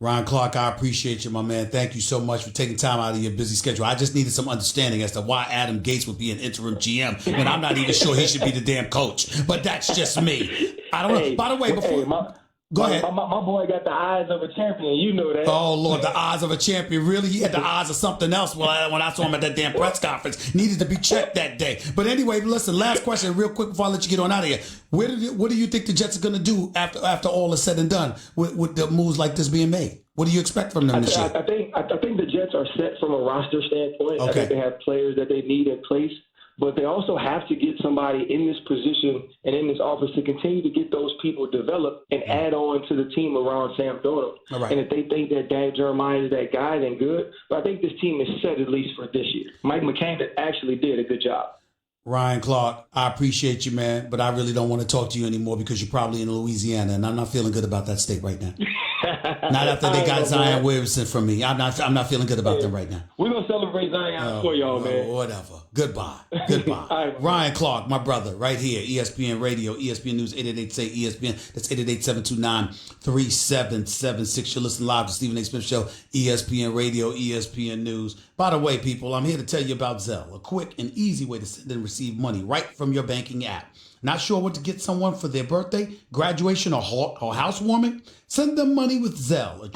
Ryan Clark, I appreciate you, my man. Thank you so much for taking time out of your busy schedule. I just needed some understanding as to why Adam Gates would be an interim GM when I'm not even sure he should be the damn coach. But that's just me. I don't know. By the way, before... Go ahead. My boy got the eyes of a champion. You know that. Oh, Lord, the eyes of a champion. Really? He had the eyes of something else when I saw him at that damn press conference. Needed to be checked that day. But anyway, listen, last question real quick before I let you get on out of here. What do you think the Jets are going to do after all is said and done with the moves like this being made? What do you expect from them this year? I think the Jets are set from a roster standpoint. Okay. I think they have players that they need in place. But they also have to get somebody in this position and in this office to continue to get those people developed and add on to the team around Sam Darnold. Right. And if they think that Dan Jeremiah is that guy, then good. But I think this team is set at least for this year. Mike McCain actually did a good job. Ryan Clark, I appreciate you, man, but I really don't want to talk to you anymore because you're probably in Louisiana, and I'm not feeling good about that state right now. Not after they got Zion Williamson from me. I'm not feeling good about them right now. We're going to celebrate Zion for y'all, man. Whatever. Goodbye. Right. Ryan Clark, my brother, right here, ESPN Radio, ESPN News, 888-SAY-ESPN. That's 888-729-3776. You're listening live to Stephen A. Smith Show, ESPN Radio, ESPN News. By the way, people, I'm here to tell you about Zelle, a quick and easy way to send and receive money right from your banking app. Not sure what to get someone for their birthday, graduation, or housewarming? Send them money with Zelle.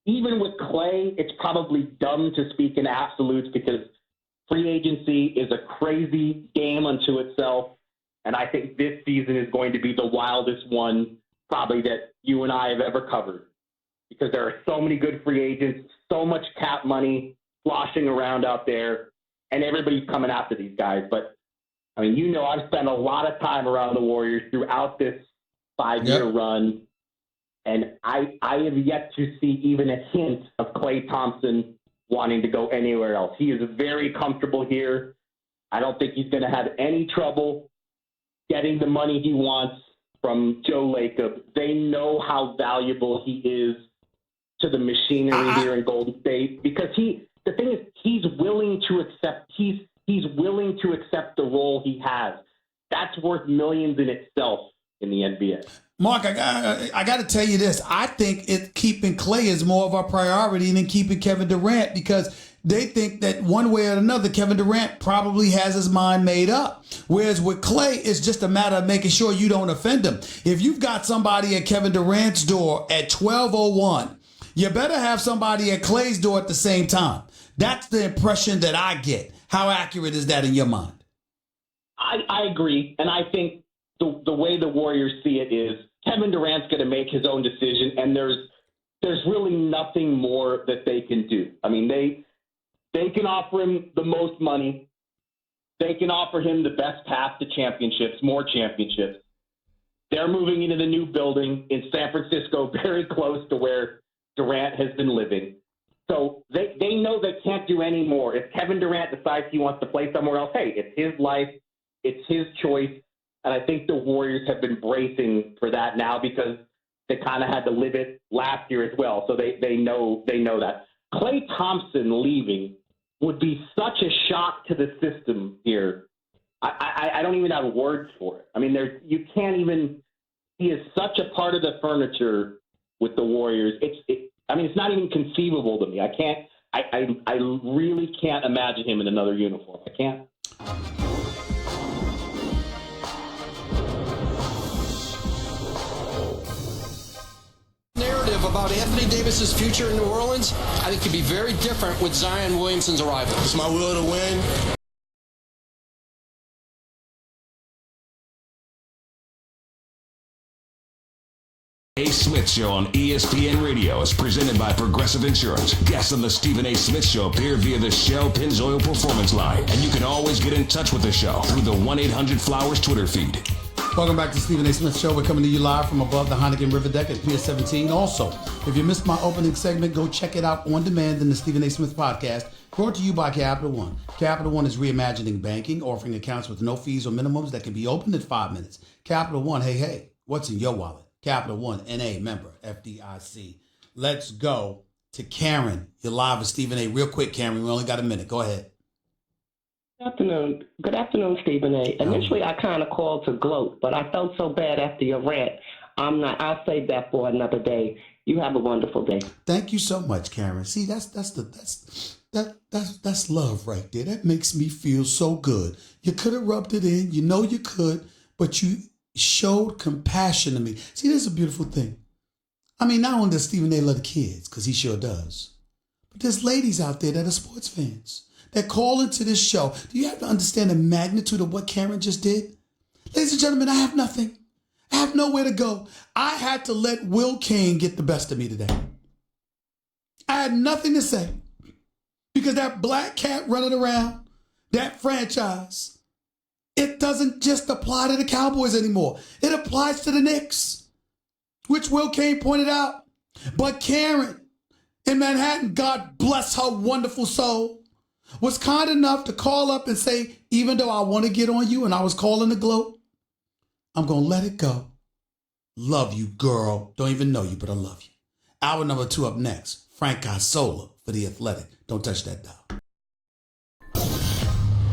Even with Clay, it's probably dumb to speak in absolutes because free agency is a crazy game unto itself. And I think this season is going to be the wildest one probably that you and I have ever covered, because there are so many good free agents, so much cap money sloshing around out there, and everybody's coming after these guys. But, I mean, I've spent a lot of time around the Warriors throughout this 5-year run, and I have yet to see even a hint of Klay Thompson wanting to go anywhere else. He is very comfortable here. I don't think he's going to have any trouble getting the money he wants from Joe Lacob. They know how valuable he is to the machinery here in Golden State, because the thing is, he's willing to accept the role he has. That's worth millions in itself in the NBA. Mark, I got to tell you this. I think keeping Klay is more of a priority than keeping Kevin Durant, because they think that one way or another, Kevin Durant probably has his mind made up. Whereas with Clay, it's just a matter of making sure you don't offend him. If you've got somebody at Kevin Durant's door at 12:01, you better have somebody at Clay's door at the same time. That's the impression that I get. How accurate is that in your mind? I agree. And I think the way the Warriors see it is Kevin Durant's going to make his own decision, and there's really nothing more that they can do. I mean, they can offer him the most money. They can offer him the best path to championships, more championships. They're moving into the new building in San Francisco, very close to where Durant has been living. So they know they can't do any more. If Kevin Durant decides he wants to play somewhere else, hey, it's his life. It's his choice. And I think the Warriors have been bracing for that now because they kind of had to live it last year as well. So they know that. Klay Thompson leaving would be such a shock to the system here. I don't even have words for it. I mean, you can't even. He is such a part of the furniture with the Warriors. It's not even conceivable to me. I can't. I really can't imagine him in another uniform. I can't. Narrative about Anthony Davis's future in New Orleans, I think, could be very different with Zion Williamson's arrival. It's my will to win. A. Smith Show on ESPN Radio is presented by Progressive Insurance. Guests on the Stephen A. Smith Show appear via the Shell Pennzoil Performance Line, and you can always get in touch with the show through the 1-800-Flowers Twitter feed. Welcome back to Stephen A. Smith Show. We're coming to you live from above the Heineken River Deck at Pier 17. Also, if you missed my opening segment, go check it out on demand in the Stephen A. Smith Podcast, brought to you by Capital One. Capital One is reimagining banking, offering accounts with no fees or minimums that can be opened in 5 minutes. Capital One, hey, what's in your wallet? Capital One, NA, member, FDIC. Let's go to Karen. You're live with Stephen A. Real quick, Karen. We only got a minute. Go ahead. Good afternoon, Stephen A. Initially, I kind of called to gloat, but I felt so bad after your rant. I'll save that for another day. You have a wonderful day. Thank you so much, Karen. See, that's love right there. That makes me feel so good. You could have rubbed it in. You know you could, but you showed compassion to me. See, this is a beautiful thing. I mean, not only does Stephen A. love the kids, because he sure does, but there's ladies out there that are sports fans that call into this show. Do you have to understand the magnitude of what Karen just did? Ladies and gentlemen, I have nothing. I have nowhere to go. I had to let Will Kane get the best of me today. I had nothing to say because that black cat running around, that franchise, it doesn't just apply to the Cowboys anymore. It applies to the Knicks, which Will Kane pointed out. But Karen in Manhattan, God bless her wonderful soul, was kind enough to call up and say, even though I want to get on you and I was calling the gloat, I'm going to let it go. Love you, girl. Don't even know you, but I love you. Hour number 2 up next. Frank Isola for The Athletic. Don't touch that dial.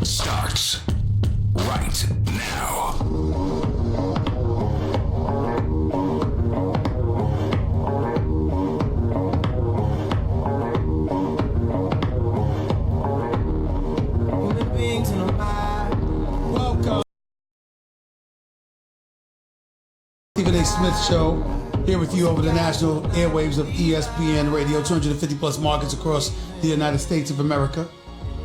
Starts right now. Welcome. Stephen A. Smith Show, here with you over the national airwaves of ESPN Radio, 250 plus markets across the United States of America.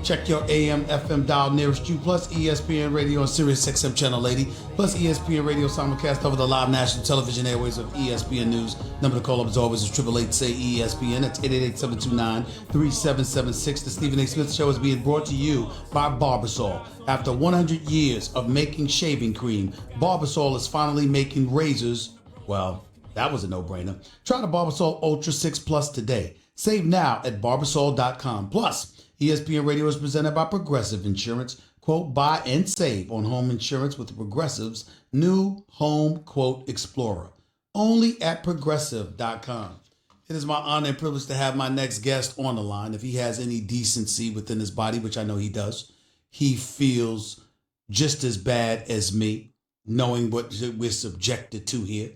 Check your AM, FM dial nearest you, plus ESPN Radio on Sirius XM Channel 80, plus ESPN Radio simulcast over the live national television airwaves of ESPN News. Number to call up as always is 888-SAY-ESPN. That's 888-729-3776. The Stephen A. Smith Show is being brought to you by Barbasol. After 100 years of making shaving cream, Barbasol is finally making razors. Well, that was a no-brainer. Try the Barbasol Ultra 6 Plus today. Save now at Barbasol.com. Plus, ESPN Radio is presented by Progressive Insurance. Quote, buy and save on home insurance with Progressive's new Home Quote Explorer. Only at Progressive.com. It is my honor and privilege to have my next guest on the line. If he has any decency within his body, which I know he does, he feels just as bad as me, knowing what we're subjected to here.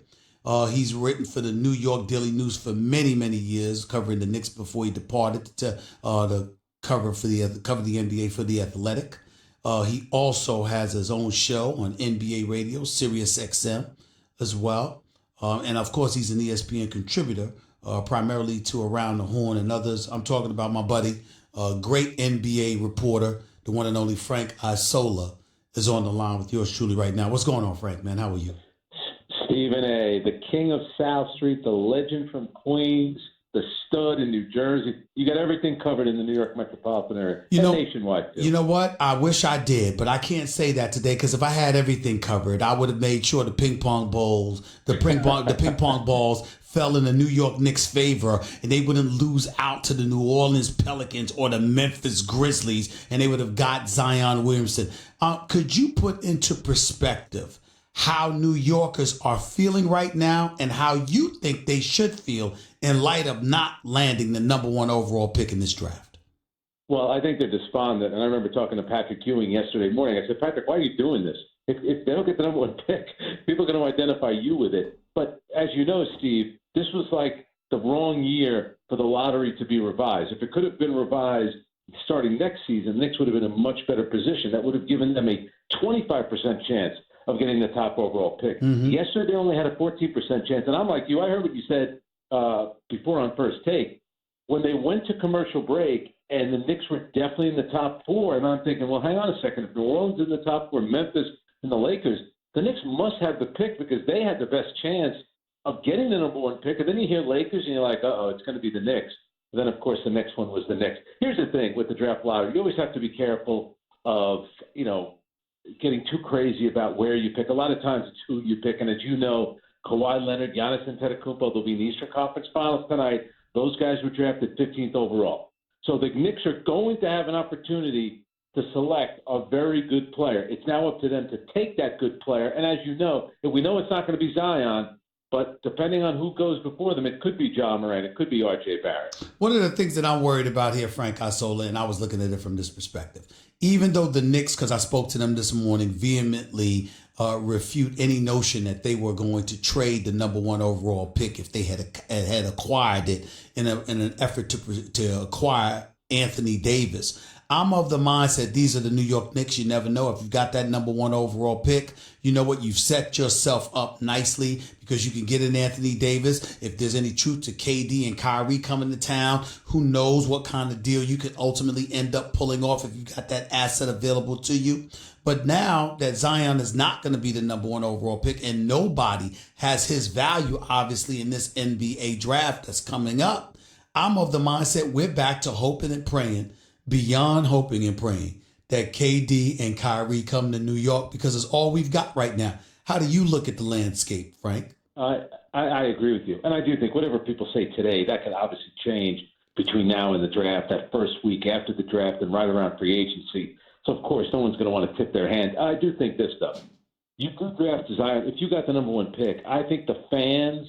He's written for the New York Daily News for many, many years, covering the Knicks before he departed to the cover the NBA for The Athletic. He also has his own show on NBA radio, Sirius XM as well. And of course, he's an ESPN contributor, primarily to Around the Horn and others. I'm talking about my buddy, great NBA reporter, the one and only Frank Isola, is on the line with yours truly right now. What's going on, Frank, man? How are you? Stephen A., the king of South Street, the legend from Queens, the stud in New Jersey. You got everything covered in the New York metropolitan area and nationwide, too. You know what? I wish I did, but I can't say that today because if I had everything covered, I would have made sure the ping pong balls fell in the New York Knicks' favor and they wouldn't lose out to the New Orleans Pelicans or the Memphis Grizzlies, and they would have got Zion Williamson. Could you put into perspective how New Yorkers are feeling right now and how you think they should feel in light of not landing the number one overall pick in this draft? Well, I think they're despondent. And I remember talking to Patrick Ewing yesterday morning. I said, Patrick, why are you doing this? If they don't get the number one pick, people are going to identify you with it. But as you know, Steve, this was like the wrong year for the lottery to be revised. If it could have been revised starting next season, the Knicks would have been in a much better position. That would have given them a 25% chance of getting the top overall pick. Mm-hmm. Yesterday, they only had a 14% chance. And I'm like you. I heard what you said before on First Take. When they went to commercial break and the Knicks were definitely in the top four, and I'm thinking, well, hang on a second. If New Orleans is in the top four, Memphis and the Lakers, the Knicks must have the pick because they had the best chance of getting the number one pick. And then you hear Lakers and you're like, uh-oh, it's going to be the Knicks. And then, of course, the next one was the Knicks. Here's the thing with the draft lottery. You always have to be careful of, getting too crazy about where you pick. A lot of times it's who you pick. And as you know, Kawhi Leonard, Giannis Antetokounmpo, they'll be in the Eastern Conference Finals tonight. Those guys were drafted 15th overall. So the Knicks are going to have an opportunity to select a very good player. It's now up to them to take that good player. And as you know, if we know it's not going to be Zion, but depending on who goes before them, it could be John Moran, it could be R.J. Barrett. One of the things that I'm worried about here, Frank Isola, and I was looking at it from this perspective, even though the Knicks, because I spoke to them this morning, vehemently refute any notion that they were going to trade the number one overall pick if they had acquired it in an effort to acquire Anthony Davis. I'm of the mindset these are the New York Knicks. You never know. If you've got that number one overall pick, you know what? You've set yourself up nicely because you can get in Anthony Davis. If there's any truth to KD and Kyrie coming to town, who knows what kind of deal you could ultimately end up pulling off if you've got that asset available to you. But now that Zion is not going to be the number one overall pick and nobody has his value, obviously, in this NBA draft that's coming up, I'm of the mindset we're back to hoping and praying, beyond hoping and praying, that KD and Kyrie come to New York because it's all we've got right now. How do you look at the landscape, Frank? I agree with you. And I do think whatever people say today, that could obviously change between now and the draft, that first week after the draft and right around free agency. So, of course, no one's going to want to tip their hand. I do think this, though. You could draft Zion. If you got the number one pick, I think the fans,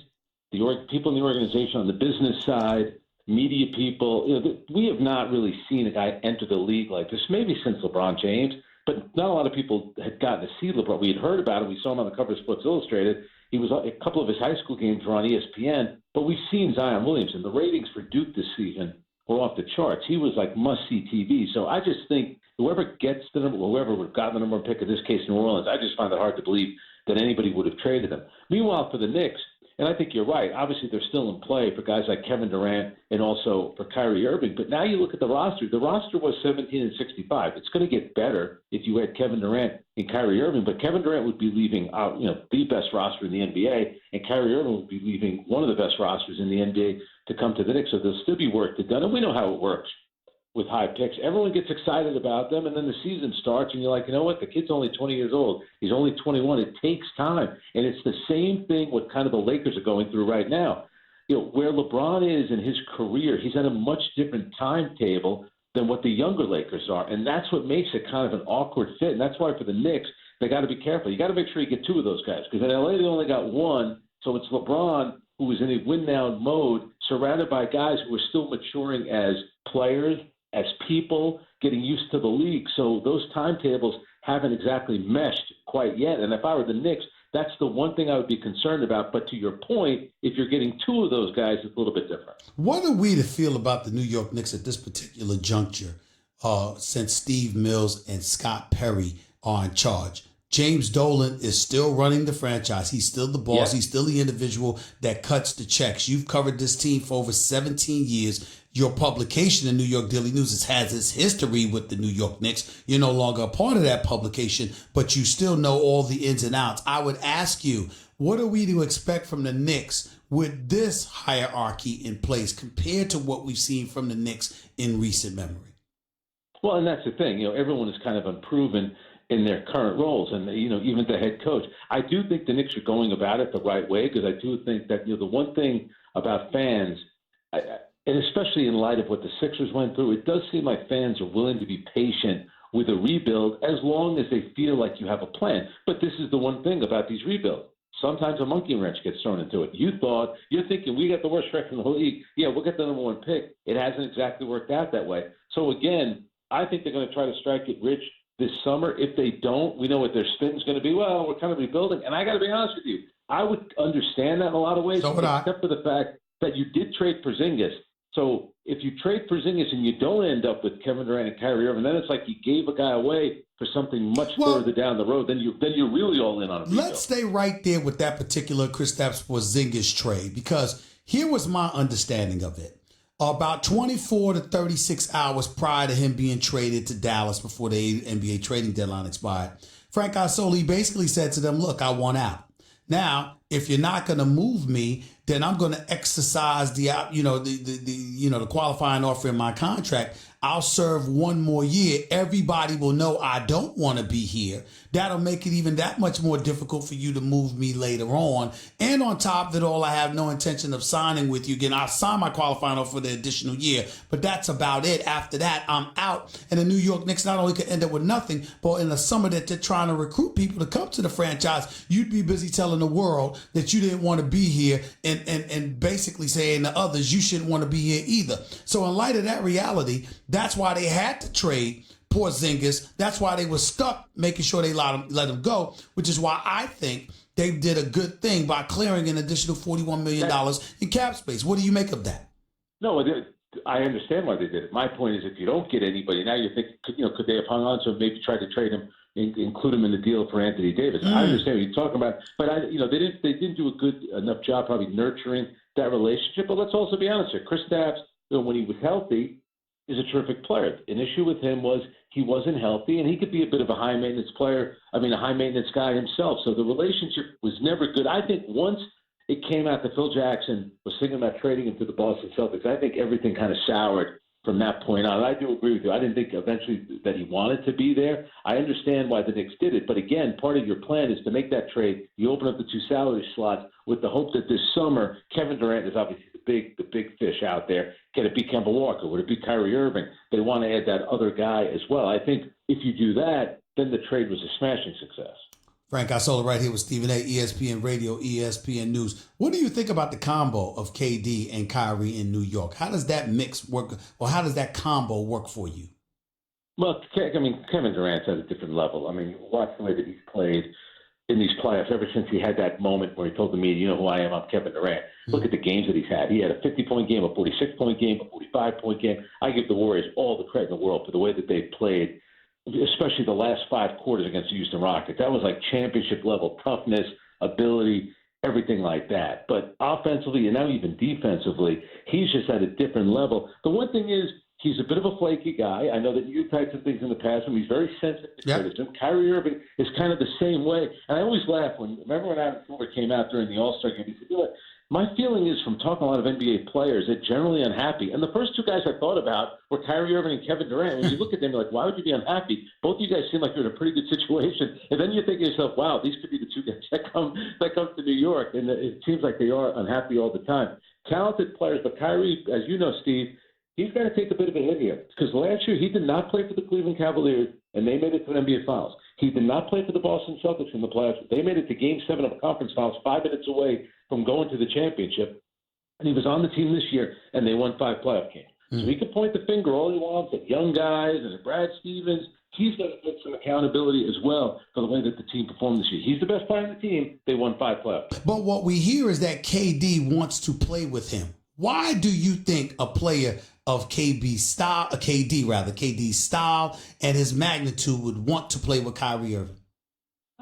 the people in the organization on the business side, media people, we have not really seen a guy enter the league like this, maybe since LeBron James, but not a lot of people had gotten to see LeBron. We had heard about him. We saw him on the cover of Sports Illustrated. He was a couple of his high school games were on ESPN, but we've seen Zion Williamson. The ratings for Duke this season were off the charts. He was like must-see TV. So I just think whoever gets the number, whoever would have gotten the number one pick, in this case, New Orleans, I just find it hard to believe that anybody would have traded him. Meanwhile, for the Knicks, and I think you're right. Obviously, they're still in play for guys like Kevin Durant and also for Kyrie Irving. But now you look at the roster. The roster was 17 and 65. It's going to get better if you had Kevin Durant and Kyrie Irving. But Kevin Durant would be leaving out, the best roster in the NBA, and Kyrie Irving would be leaving one of the best rosters in the NBA to come to the Knicks. So there'll still be work to be done, and we know how it works with high picks. Everyone gets excited about them, and then the season starts, and you're like, you know what? The kid's only 20 years old. He's only 21. It takes time. And it's the same thing what kind of the Lakers are going through right now. Where LeBron is in his career, he's at a much different timetable than what the younger Lakers are. And that's what makes it kind of an awkward fit. And that's why for the Knicks, they got to be careful. You got to make sure you get two of those guys. Because in LA, they only got one. So it's LeBron, who is in a win-now mode, surrounded by guys who are still maturing as players, as people, getting used to the league. So those timetables haven't exactly meshed quite yet. And if I were the Knicks, That's the one thing I would be concerned about. But to your point, if you're getting two of those guys, it's a little bit different. What are we to feel about the New York Knicks at this particular juncture since Steve Mills and Scott Perry are in charge? James Dolan is still running the franchise. He's still the boss. Yeah. He's still the individual that cuts the checks. You've covered this team for over 17 years. Your publication, the New York Daily News, has its history with the New York Knicks. You're no longer a part of that publication, but you still know all the ins and outs. I would ask you, what are we to expect from the Knicks with this hierarchy in place compared to what we've seen from the Knicks in recent memory? Well, and that's the thing. Everyone is kind of unproven in their current roles, and even the head coach. I do think the Knicks are going about it the right way, because I do think that the one thing about fans, and especially in light of what the Sixers went through, it does seem like fans are willing to be patient with a rebuild as long as they feel like you have a plan. But this is the one thing about these rebuilds. Sometimes a monkey wrench gets thrown into it. You're thinking, we got the worst record in the whole league. Yeah, we'll get the number one pick. It hasn't exactly worked out that way. So again, I think they're going to try to strike it rich this summer. If they don't, we know what their spin's going to be. Well, we're kind of rebuilding. And I got to be honest with you, I would understand that in a lot of ways, except for the fact that you did trade Porzingis. So if you trade Porzingis and you don't end up with Kevin Durant and Kyrie Irving, then it's like you gave a guy away for something much further down the road. Then you're really all in on a rebuild. Let's stay right there with that particular Kristaps Porzingis trade, because here was my understanding of it. About 24 to 36 hours prior to him being traded to Dallas before the NBA trading deadline expired, Frank Gasol basically said to them, look, I want out. Now, if you're not going to move me, then I'm going to exercise the qualifying offer in my contract. I'll serve one more year. Everybody will know I don't want to be here. That'll make it even that much more difficult for you to move me later on. And on top of it all, I have no intention of signing with you again. I'll sign my qualifying offer for the additional year, but that's about it. After that, I'm out. And the New York Knicks not only could end up with nothing, but in the summer that they're trying to recruit people to come to the franchise, you'd be busy telling the world that you didn't want to be here and basically saying to others, you shouldn't want to be here either. So in light of that reality, that's why they had to trade Porzingis. That's why they were stuck making sure they let him go, which is why I think they did a good thing by clearing an additional $41 million in cap space. What do you make of that? No, I understand why they did it. My point is, if you don't get anybody, now you're thinking, could they have hung on to him, maybe tried to trade him, include him in the deal for Anthony Davis? I understand what you're talking about, but they didn't do a good enough job probably nurturing that relationship. But let's also be honest here. Kristaps, when he was healthy, is a terrific player. An issue with him was he wasn't healthy, and he could be a bit of a high-maintenance player. I mean, a high-maintenance guy himself. So the relationship was never good. I think once it came out that Phil Jackson was thinking about trading him to the Boston Celtics, I think everything kind of soured from that point on. I do agree with you. I didn't think eventually that he wanted to be there. I understand why the Knicks did it. But again, part of your plan is to make that trade. You open up the two salary slots with the hope that this summer, Kevin Durant is obviously the big fish out there. Can it be Kemba Walker? Would it be Kyrie Irving? They want to add that other guy as well. I think if you do that, then the trade was a smashing success. Frank Isola right here with Stephen A., ESPN Radio, ESPN News. What do you think about the combo of KD and Kyrie in New York? How does that mix work, or how does that combo work for you? Well, I mean, Kevin Durant's at a different level. I mean, watch the way that he's played in these playoffs ever since he had that moment where he told the media, you know who I am, I'm Kevin Durant. Look at the games that he's had. He had a 50-point game, a 46-point game, a 45-point game. I give the Warriors all the credit in the world for the way that they played, especially the last 5 quarters against the Houston Rockets. That was like championship-level toughness, ability, everything like that. But offensively and now even defensively, he's just at a different level. The one thing is, he's a bit of a flaky guy. I know that you typed some things in the past, and he's very sensitive to criticism. Kyrie Irving is kind of the same way. And I always laugh remember when Adam Silver came out during the All-Star game, he said, you know what, my feeling is from talking to a lot of NBA players, they're generally unhappy. And the first 2 guys I thought about were Kyrie Irving and Kevin Durant. When you look at them, you're like, why would you be unhappy? Both of you guys seem like you're in a pretty good situation. And then you think to yourself, wow, these could be the 2 guys that come to New York. And it seems like they are unhappy all the time. Talented players, but Kyrie, as you know, Steve, he's got to take a bit of a hit here, because last year he did not play for the Cleveland Cavaliers, and they made it to the NBA Finals. He did not play for the Boston Celtics in the playoffs. They made it to Game 7 of a conference finals, 5 minutes away from going to the championship. And he was on the team this year, and they won 5 playoff games. So he could point the finger all he wants at young guys and at Brad Stevens. he's going to get some accountability as well for the way that the team performed this year. He's the best player on the team. They won 5 playoffs. But what we hear is that KD wants to play with him. Why do you think a player of KD's style and his magnitude would want to play with Kyrie Irving?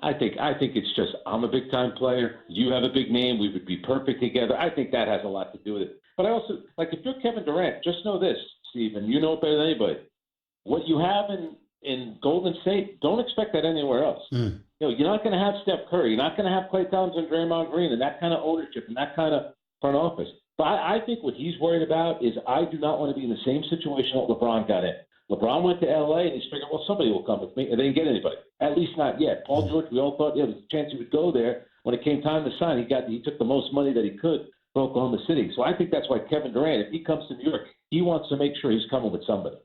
I think it's just, I'm a big time player. You have a big name. We would be perfect together. I think that has a lot to do with it. But I also, like, if you're Kevin Durant, just know this, Steve, and you know it better than anybody. What you have in Golden State, don't expect that anywhere else. You know, you're not going to have Steph Curry. You're not going to have Klay Thompson, Draymond Green, and that kind of ownership and that kind of front office. But I think what he's worried about is I do not want to be in the same situation that LeBron got in. LeBron went to L.A. and he's figured, well, somebody will come with me, and they didn't get anybody. At least not yet. Paul George, we all thought there was a chance he would go there. When it came time to sign, he took the most money that he could for Oklahoma City. So I think that's why Kevin Durant, if he comes to New York, he wants to make sure he's coming with somebody.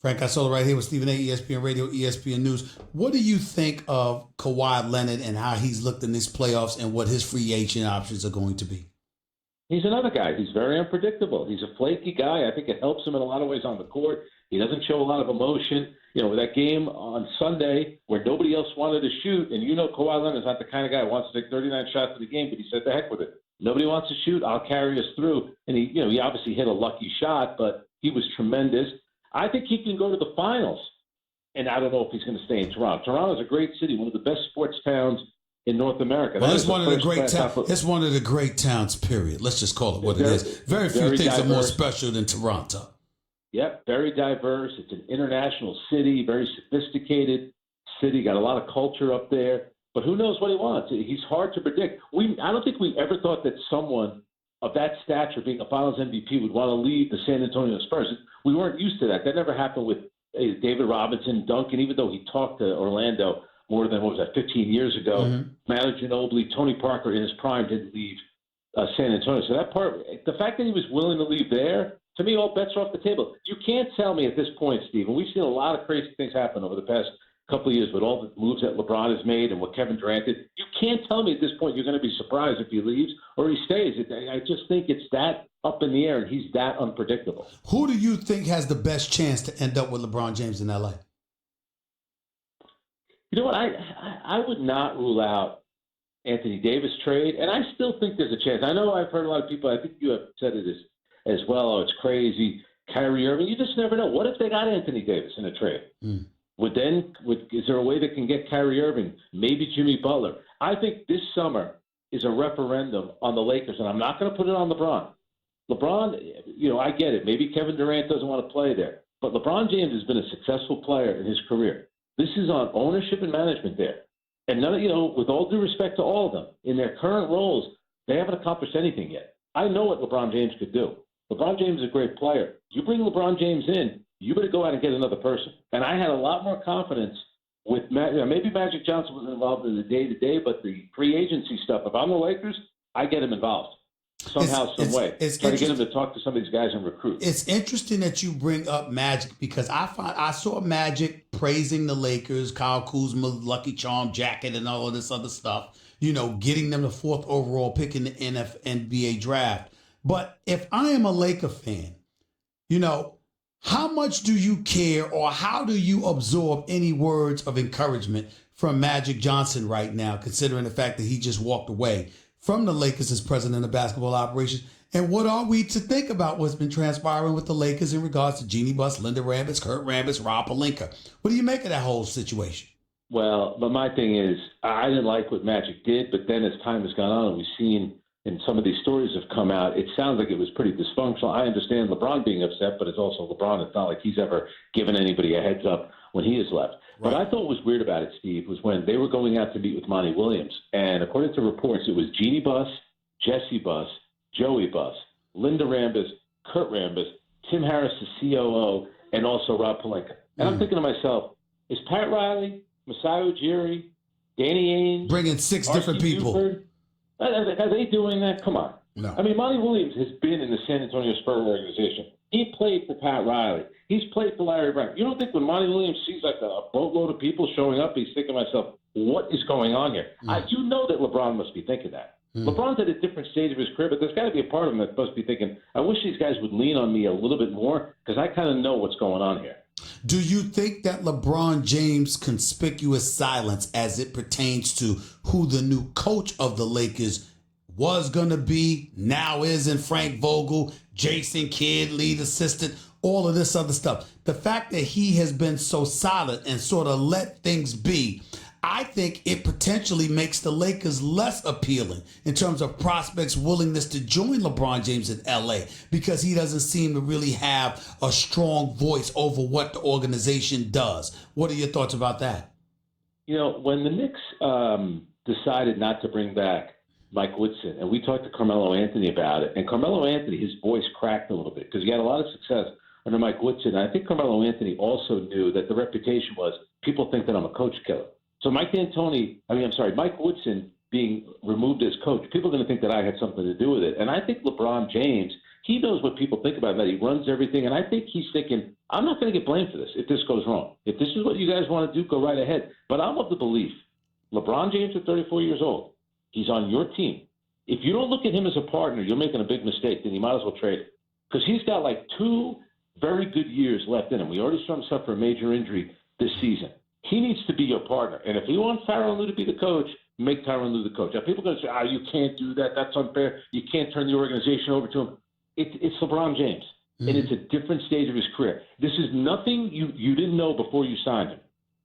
Frank Isola right here with Stephen A., ESPN Radio, ESPN News. What do you think of Kawhi Leonard and how he's looked in this playoffs and what his free agent options are going to be? He's another guy. He's very unpredictable. He's a flaky guy. I think it helps him in a lot of ways on the court. He doesn't show a lot of emotion. You know, with that game on Sunday where nobody else wanted to shoot, and you know Kawhi Leonard's not the kind of guy who wants to take 39 shots in the game, but he said, the heck with it. Nobody wants to shoot. I'll carry us through. And he obviously hit a lucky shot, but he was tremendous. I think he can go to the finals. And I don't know if he's going to stay in Toronto. Toronto's a great city, one of the best sports towns in North America. Well, it's one of the great towns. It's one of the great towns, period. Let's just call it what it is. Very few things diverse. Are more special than Toronto. Yep, very diverse. It's an international city, very sophisticated city, got a lot of culture up there. But who knows what he wants? He's hard to predict. I don't think we ever thought that someone of that stature, being a Finals MVP, would want to leave the San Antonio Spurs. We weren't used to that. That never happened with David Robinson, Duncan, even though he talked to Orlando more than, 15 years ago. Manu Ginobili, Tony Parker in his prime didn't leave San Antonio. So that part, the fact that he was willing to leave there, to me, all bets are off the table. You can't tell me at this point, Steve, and we've seen a lot of crazy things happen over the past couple of years with all the moves that LeBron has made and what Kevin Durant did. You can't tell me at this point you're going to be surprised if he leaves or he stays. I just think it's that up in the air, and he's that unpredictable. Who do you think has the best chance to end up with LeBron James in L.A.? You know what? I would not rule out Anthony Davis trade, and I still think there's a chance. I know I've heard a lot of people, I think you have said it as well, oh, it's crazy. Kyrie Irving, you just never know. What if they got Anthony Davis in a trade? Is there a way they can get Kyrie Irving, maybe Jimmy Butler? I think this summer is a referendum on the Lakers, and I'm not going to put it on LeBron. LeBron, I get it. Maybe Kevin Durant doesn't want to play there, but LeBron James has been a successful player in his career. This is on ownership and management there. And none of, with all due respect to all of them, in their current roles, they haven't accomplished anything yet. I know what LeBron James could do. LeBron James is a great player. You bring LeBron James in, you better go out and get another person. And I had a lot more confidence with maybe Magic Johnson was involved in the day-to-day, but the free agency stuff, if I'm the Lakers, I get him involved somehow, some way. Try to get him to talk to some of these guys and recruit. It's interesting that you bring up Magic because I saw Magic praising the Lakers, Kyle Kuzma, Lucky Charm jacket, and all of this other stuff, getting them the 4th overall pick in the NBA draft. But if I am a Laker fan, how much do you care or how do you absorb any words of encouragement from Magic Johnson right now, considering the fact that he just walked away from the Lakers as president of basketball operations? And what are we to think about what's been transpiring with the Lakers in regards to Jeannie Buss, Linda Rambis, Kurt Rambis, Rob Pelinka? What do you make of that whole situation? Well, but my thing is, I didn't like what Magic did, but then as time has gone on and we've seen and some of these stories have come out, it sounds like it was pretty dysfunctional. I understand LeBron being upset, but it's also LeBron. It's not like he's ever given anybody a heads up when he has left. Right. What I thought was weird about it, Steve, was when they were going out to meet with Monty Williams. And according to reports, it was Jeannie Buss, Jesse Buss, Joey Buss, Linda Rambis, Kurt Rambis, Tim Harris, the COO, and also Rob Pelinka. And I'm thinking to myself, is Pat Riley, Masai Ujiri, Danny Ainge, bringing 6 different people? Buford, are they doing that? Come on. No. I mean, Monty Williams has been in the San Antonio Spurs organization. He played for Pat Riley. He's played for Larry Brown. You don't think when Monty Williams sees like a boatload of people showing up, he's thinking to himself, what is going on here? You know that LeBron must be thinking that. LeBron's at a different stage of his career, but there's got to be a part of him that must be thinking, I wish these guys would lean on me a little bit more because I kind of know what's going on here. Do you think that LeBron James' conspicuous silence as it pertains to who the new coach of the Lakers was going to be, now is, in Frank Vogel, Jason Kidd, lead assistant, all of this other stuff, the fact that he has been so silent and sort of let things be, I think it potentially makes the Lakers less appealing in terms of prospects' willingness to join LeBron James in LA, because he doesn't seem to really have a strong voice over what the organization does. What are your thoughts about that? You know, when the Knicks decided not to bring back Mike Woodson, and we talked to Carmelo Anthony about it, and Carmelo Anthony, his voice cracked a little bit because he had a lot of success under Mike Woodson. And I think Carmelo Anthony also knew that the reputation was people think that I'm a coach killer. So Mike Woodson being removed as coach, people are going to think that I had something to do with it. And I think LeBron James, he knows what people think about him, that he runs everything. And I think he's thinking, I'm not going to get blamed for this if this goes wrong. If this is what you guys want to do, go right ahead. But I'm of the belief, LeBron James at 34 years old, he's on your team. If you don't look at him as a partner, you're making a big mistake. Then you might as well trade him, because he's got like 2 very good years left in him. We already saw him suffer a major injury this season. He needs to be your partner. And if you want Tyronn Lue to be the coach, make Tyronn Lue the coach. Now, people are going to say, you can't do that. That's unfair. You can't turn the organization over to him. It's LeBron James, and it's a different stage of his career. This is nothing you didn't know before you signed him.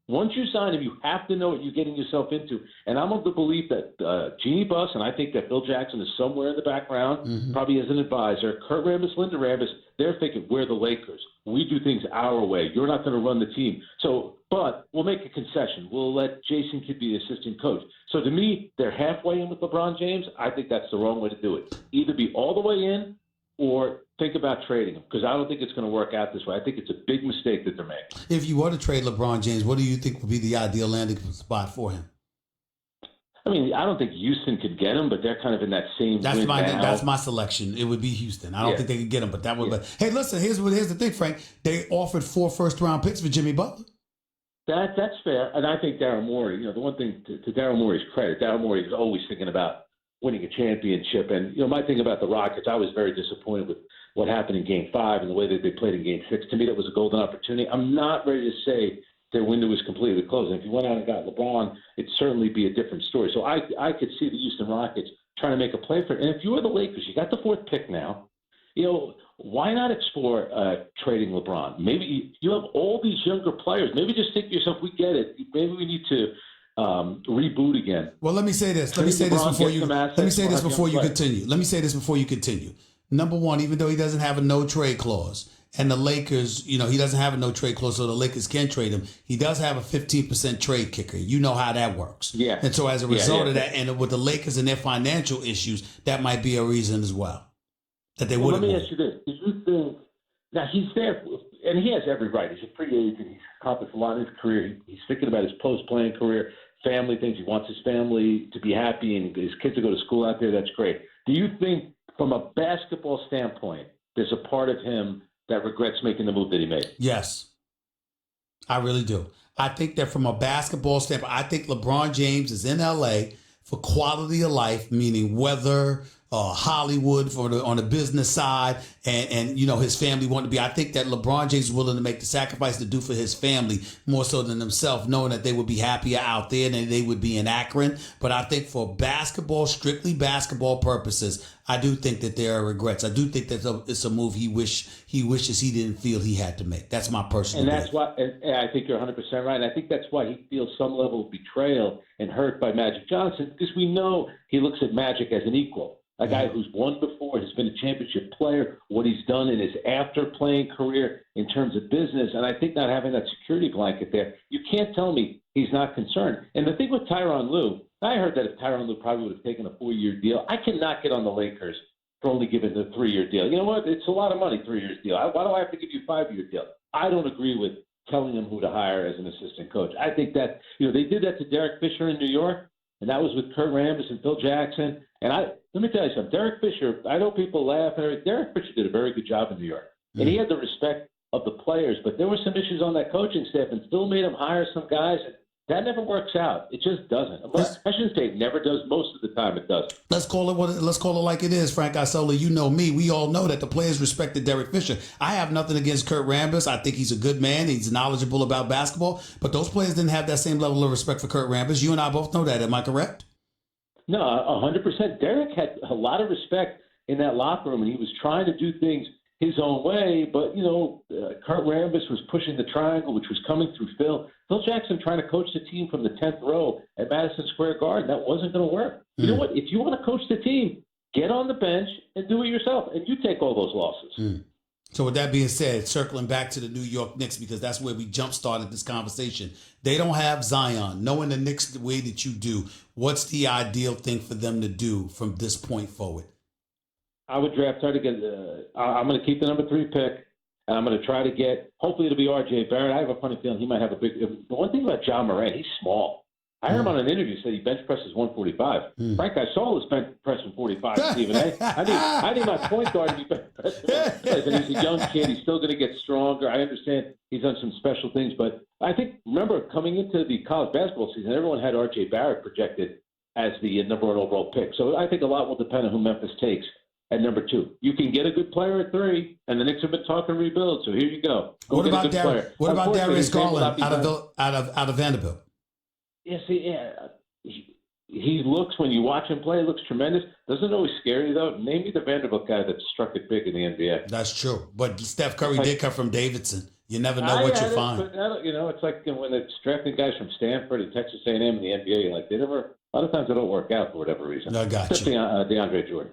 Once you sign him, you have to know what you're getting yourself into. And I'm of the belief that Jeannie Buss, and I think that Phil Jackson is somewhere in the background, probably as an advisor. Kurt Rambis, Linda Rambis, they're thinking, we're the Lakers. We do things our way. You're not going to run the team. But we'll make a concession. We'll let Jason Kidd be the assistant coach. So to me, they're halfway in with LeBron James. I think that's the wrong way to do it. Either be all the way in or think about trading him, because I don't think it's going to work out this way. I think it's a big mistake that they're making. If you were to trade LeBron James, what do you think would be the ideal landing spot for him? I mean, I don't think Houston could get him, but they're kind of in that same. That's my selection. It would be Houston. I don't think they could get him, but that would. Yeah. But hey, listen, here's the thing, Frank. They offered 4 first-round picks for Jimmy Butler. That's fair, and I think Daryl Morey. The one thing to Daryl Morey's credit, Daryl Morey is always thinking about winning a championship. And my thing about the Rockets, I was very disappointed with what happened in Game 5 and the way that they played in Game 6. To me, that was a golden opportunity. I'm not ready to say their window was completely closed. And if you went out and got LeBron, it'd certainly be a different story. So I could see the Houston Rockets trying to make a play for it. And if you were the Lakers, you got the 4th pick now. Why not explore trading LeBron? Maybe you have all these younger players. Maybe just think to yourself, we get it. Maybe we need to reboot again. Well, let me say this. Let me say this before you continue. Number one, even though he doesn't have a no trade clause, and the Lakers, he doesn't have a no trade clause, so the Lakers can trade him. He does have a 15% trade kicker. You know how that works. Yeah. And so as a result of that, and with the Lakers and their financial issues, that might be a reason as well that they wouldn't. Let me ask you this: do you think now he's there, and he has every right? He's a free agent. He's accomplished a lot in his career. He's thinking about his post-playing career. Family things. He wants his family to be happy and his kids to go to school out there. That's great. Do you think, from a basketball standpoint, there's a part of him that regrets making the move that he made? Yes, I really do. I think that from a basketball standpoint, I think LeBron James is in LA for quality of life, meaning weather, Hollywood on the business side, and his family wanted to be. I think that LeBron James is willing to make the sacrifice to do for his family more so than himself, knowing that they would be happier out there than they would be in Akron. But I think for strictly basketball purposes, I do think that there are regrets. I do think that it's a move he wishes he didn't feel he had to make. That's my personal. And that's why, and I think you're 100% right. And I think that's why he feels some level of betrayal and hurt by Magic Johnson, because we know he looks at Magic as an equal. A guy who's won before, has been a championship player, what he's done in his after-playing career in terms of business. And I think not having that security blanket there, you can't tell me he's not concerned. And the thing with Tyronn Lue, I heard that if Tyronn Lue probably would have taken a 4-year deal, I cannot get on the Lakers for only giving the 3-year deal. You know what? It's a lot of money, 3 years deal. Why do I have to give you a 5-year deal? I don't agree with telling him who to hire as an assistant coach. I think that, they did that to Derek Fisher in New York, and that was with Kurt Rambis and Phil Jackson. And let me tell you something. Derek Fisher, I know people laugh and everything. Derek Fisher did a very good job in New York. And he had the respect of the players, but there were some issues on that coaching staff and still made him hire some guys. That never works out. It just doesn't. But I shouldn't say it never does. Most of the time it does. Let's call it like it is, Frank Isola. You know me. We all know that the players respected Derek Fisher. I have nothing against Kurt Rambis. I think he's a good man. He's knowledgeable about basketball. But those players didn't have that same level of respect for Kurt Rambis. You and I both know that. Am I correct? No, 100%. Derek had a lot of respect in that locker room, and he was trying to do things his own way. But, Kurt Rambis was pushing the triangle, which was coming through Phil. Phil Jackson trying to coach the team from the 10th row at Madison Square Garden. That wasn't going to work. You know what? If you want to coach the team, get on the bench and do it yourself, and you take all those losses. So with that being said, circling back to the New York Knicks, because that's where we jump-started this conversation. They don't have Zion. Knowing the Knicks the way that you do, what's the ideal thing for them to do from this point forward? I would try to get I'm going to keep the number 3 pick, and I'm going to try to get – hopefully it'll be R.J. Barrett. I have a funny feeling he might have a big – the one thing about John Moran, he's small. I heard him on an interview say he bench presses 145. Frank, I saw his bench pressing 45, Stephen A. I need my point guard to be bench pressing. He's a young kid. He's still going to get stronger. I understand he's done some special things. But I think, remember, coming into the college basketball season, everyone had R.J. Barrett projected as the number 1 overall pick. So I think a lot will depend on who Memphis takes at number 2. You can get a good player at 3, and the Knicks have been talking rebuild. So here you go. What about Darius Garland out of Vanderbilt? Yes, he looks, when you watch him play, he looks tremendous. Doesn't always scare you, though. Name me the Vanderbilt guy that struck it big in the NBA. That's true. But Steph Curry did come from Davidson. You never know what you find. But, it's like when it's drafting guys from Stanford and Texas A&M in the NBA, a lot of times they don't work out for whatever reason. I got you. DeAndre Jordan.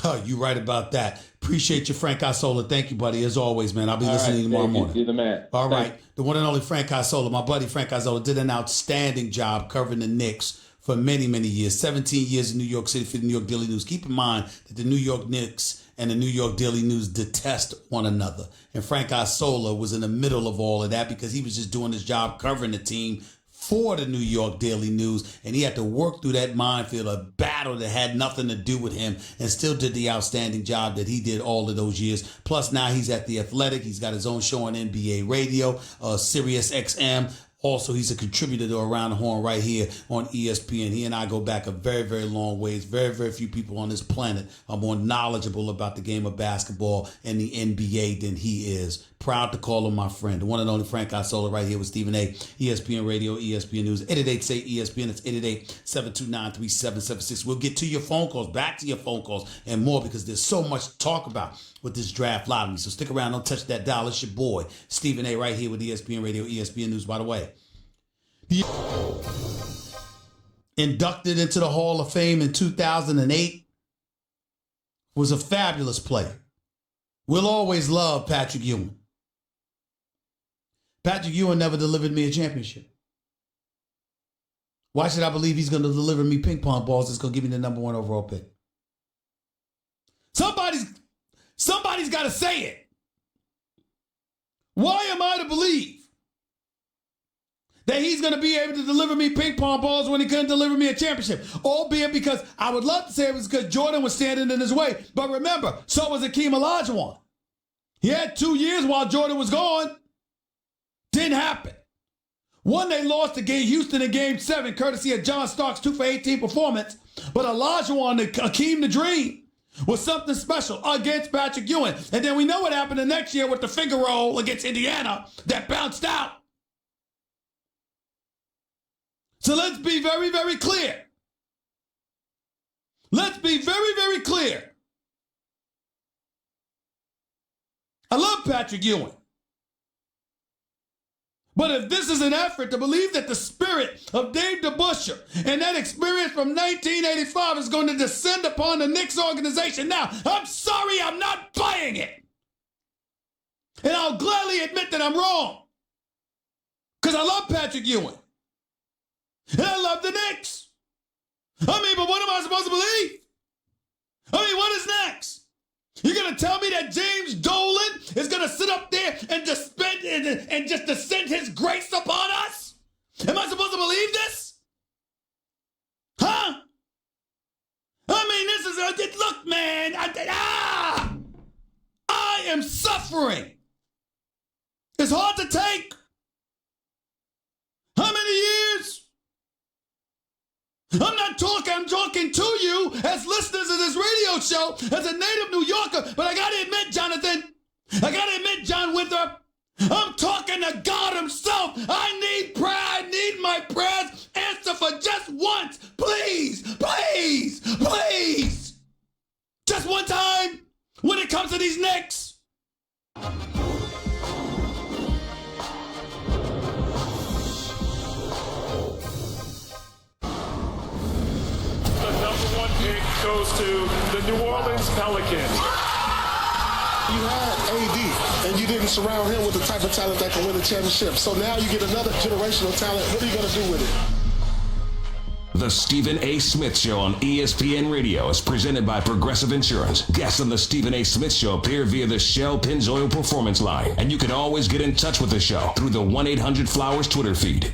Oh, you're right about that. Appreciate you, Frank Isola. Thank you, buddy. As always, man. I'll be listening tomorrow morning. You're the man. All right. The one and only Frank Isola, my buddy Frank Isola, did an outstanding job covering the Knicks for many, many years. 17 years in New York City for the New York Daily News. Keep in mind that the New York Knicks and the New York Daily News detest one another. And Frank Isola was in the middle of all of that because he was just doing his job covering the team for the New York Daily News, and he had to work through that minefield, a battle that had nothing to do with him, and still did the outstanding job that he did all of those years. Plus, now he's at The Athletic. He's got his own show on NBA Radio, Sirius XM. Also, he's a contributor to Around the Horn right here on ESPN. He and I go back a very, very long ways. Very, very few people on this planet are more knowledgeable about the game of basketball and the NBA than he is. Proud to call him my friend. The one and only Frank Isola right here with Stephen A. ESPN Radio, ESPN News. 888-SAY-ESPN. It's 888-729-3776. We'll get to your phone calls, back to your phone calls, and more because there's so much to talk about with this draft lottery. So stick around. Don't touch that dial. It's your boy, Stephen A. right here with ESPN Radio, ESPN News. By the way, inducted into the Hall of Fame in 2008 was a fabulous player. We'll always love Patrick Ewing. Patrick Ewing never delivered me a championship. Why should I believe he's going to deliver me ping pong balls that's going to give me the number 1 overall pick? Somebody's got to say it. Why am I to believe that he's going to be able to deliver me ping pong balls when he couldn't deliver me a championship? Albeit because I would love to say it was because Jordan was standing in his way. But remember, so was Akeem Olajuwon. He had 2 years while Jordan was gone. Didn't happen. One, they lost to Houston in Game 7, courtesy of John Starks' 2 for 18 performance. But Olajuwon, Akeem the Dream, was something special against Patrick Ewing. And then we know what happened the next year with the finger roll against Indiana that bounced out. So let's be very, very clear. Let's be very, very clear. I love Patrick Ewing. But if this is an effort to believe that the spirit of Dave DeBusschere and that experience from 1985 is going to descend upon the Knicks organization, now, I'm sorry, I'm not buying it. And I'll gladly admit that I'm wrong. Because I love Patrick Ewing. And I love the Knicks. But what am I supposed to believe? What is next? You're going to tell me that James Dolan is going to sit up there and just descend his grace upon us? Am I supposed to believe this? Huh? This is look, man. I am suffering. It's hard to take. How many years I'm talking to you as listeners of this radio show as a native New Yorker. But I got to admit, Jonathan, John Winthrop, I'm talking to God himself. I need prayer. I need my prayers answered for just once. Please, please, please. Just one time when it comes to these Knicks. The number one pick goes to the New Orleans Pelicans. You had AD, and you didn't surround him with the type of talent that can win a championship. So now you get another generational talent. What are you going to do with it? The Stephen A. Smith Show on ESPN Radio is presented by Progressive Insurance. Guests on the Stephen A. Smith Show appear via the Shell Pennzoil Performance Line, and you can always get in touch with the show through the 1-800-Flowers Twitter feed.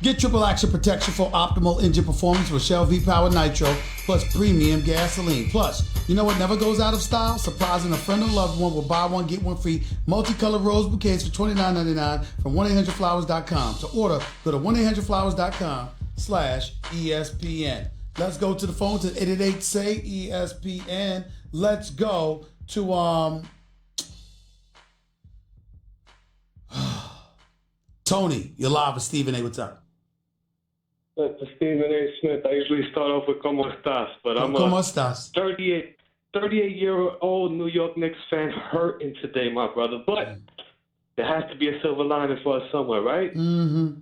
Get triple action protection for optimal engine performance with Shell V-Power Nitro plus premium gasoline. Plus, you know what never goes out of style? Surprising a friend or loved one with buy one, get one free multicolored rose bouquets for $29.99 from 1-800-Flowers.com. To order, go to 1-800-Flowers.com/ESPN. Let's go to the phone to 888-SAY-ESPN. Let's go to Tony. You're live with Stephen A. What's up? To Stephen A. Smith, I usually start off with "Cómo estás?" But I'm ¿Cómo estás? 38-year-old New York Knicks fan hurting today, my brother. But there has to be a silver lining for us somewhere, right? Mm-hmm.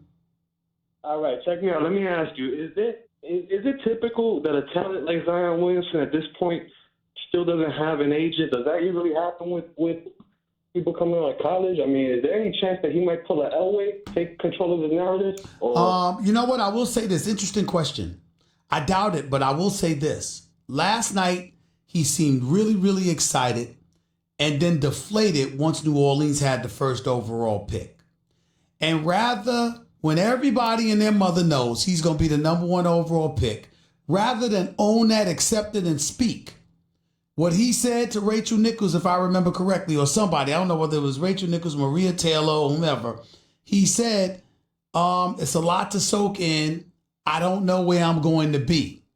All right, check me out. Let me ask you: Is it typical that a talent like Zion Williamson at this point still doesn't have an agent? Does that usually happen with people coming out of college? I mean, is there any chance that he might pull an Elway, take control of the narrative? Or... You know what? I will say this. Interesting question. I doubt it, but I will say this. Last night, he seemed really, really excited and then deflated once New Orleans had the first overall pick. And rather, when everybody and their mother knows he's going to be the number one overall pick, rather than own that, accept it, and speak, what he said to Rachel Nichols, if I remember correctly, or somebody, I don't know whether it was Rachel Nichols, Maria Taylor, or whomever, he said, it's a lot to soak in. I don't know where I'm going to be.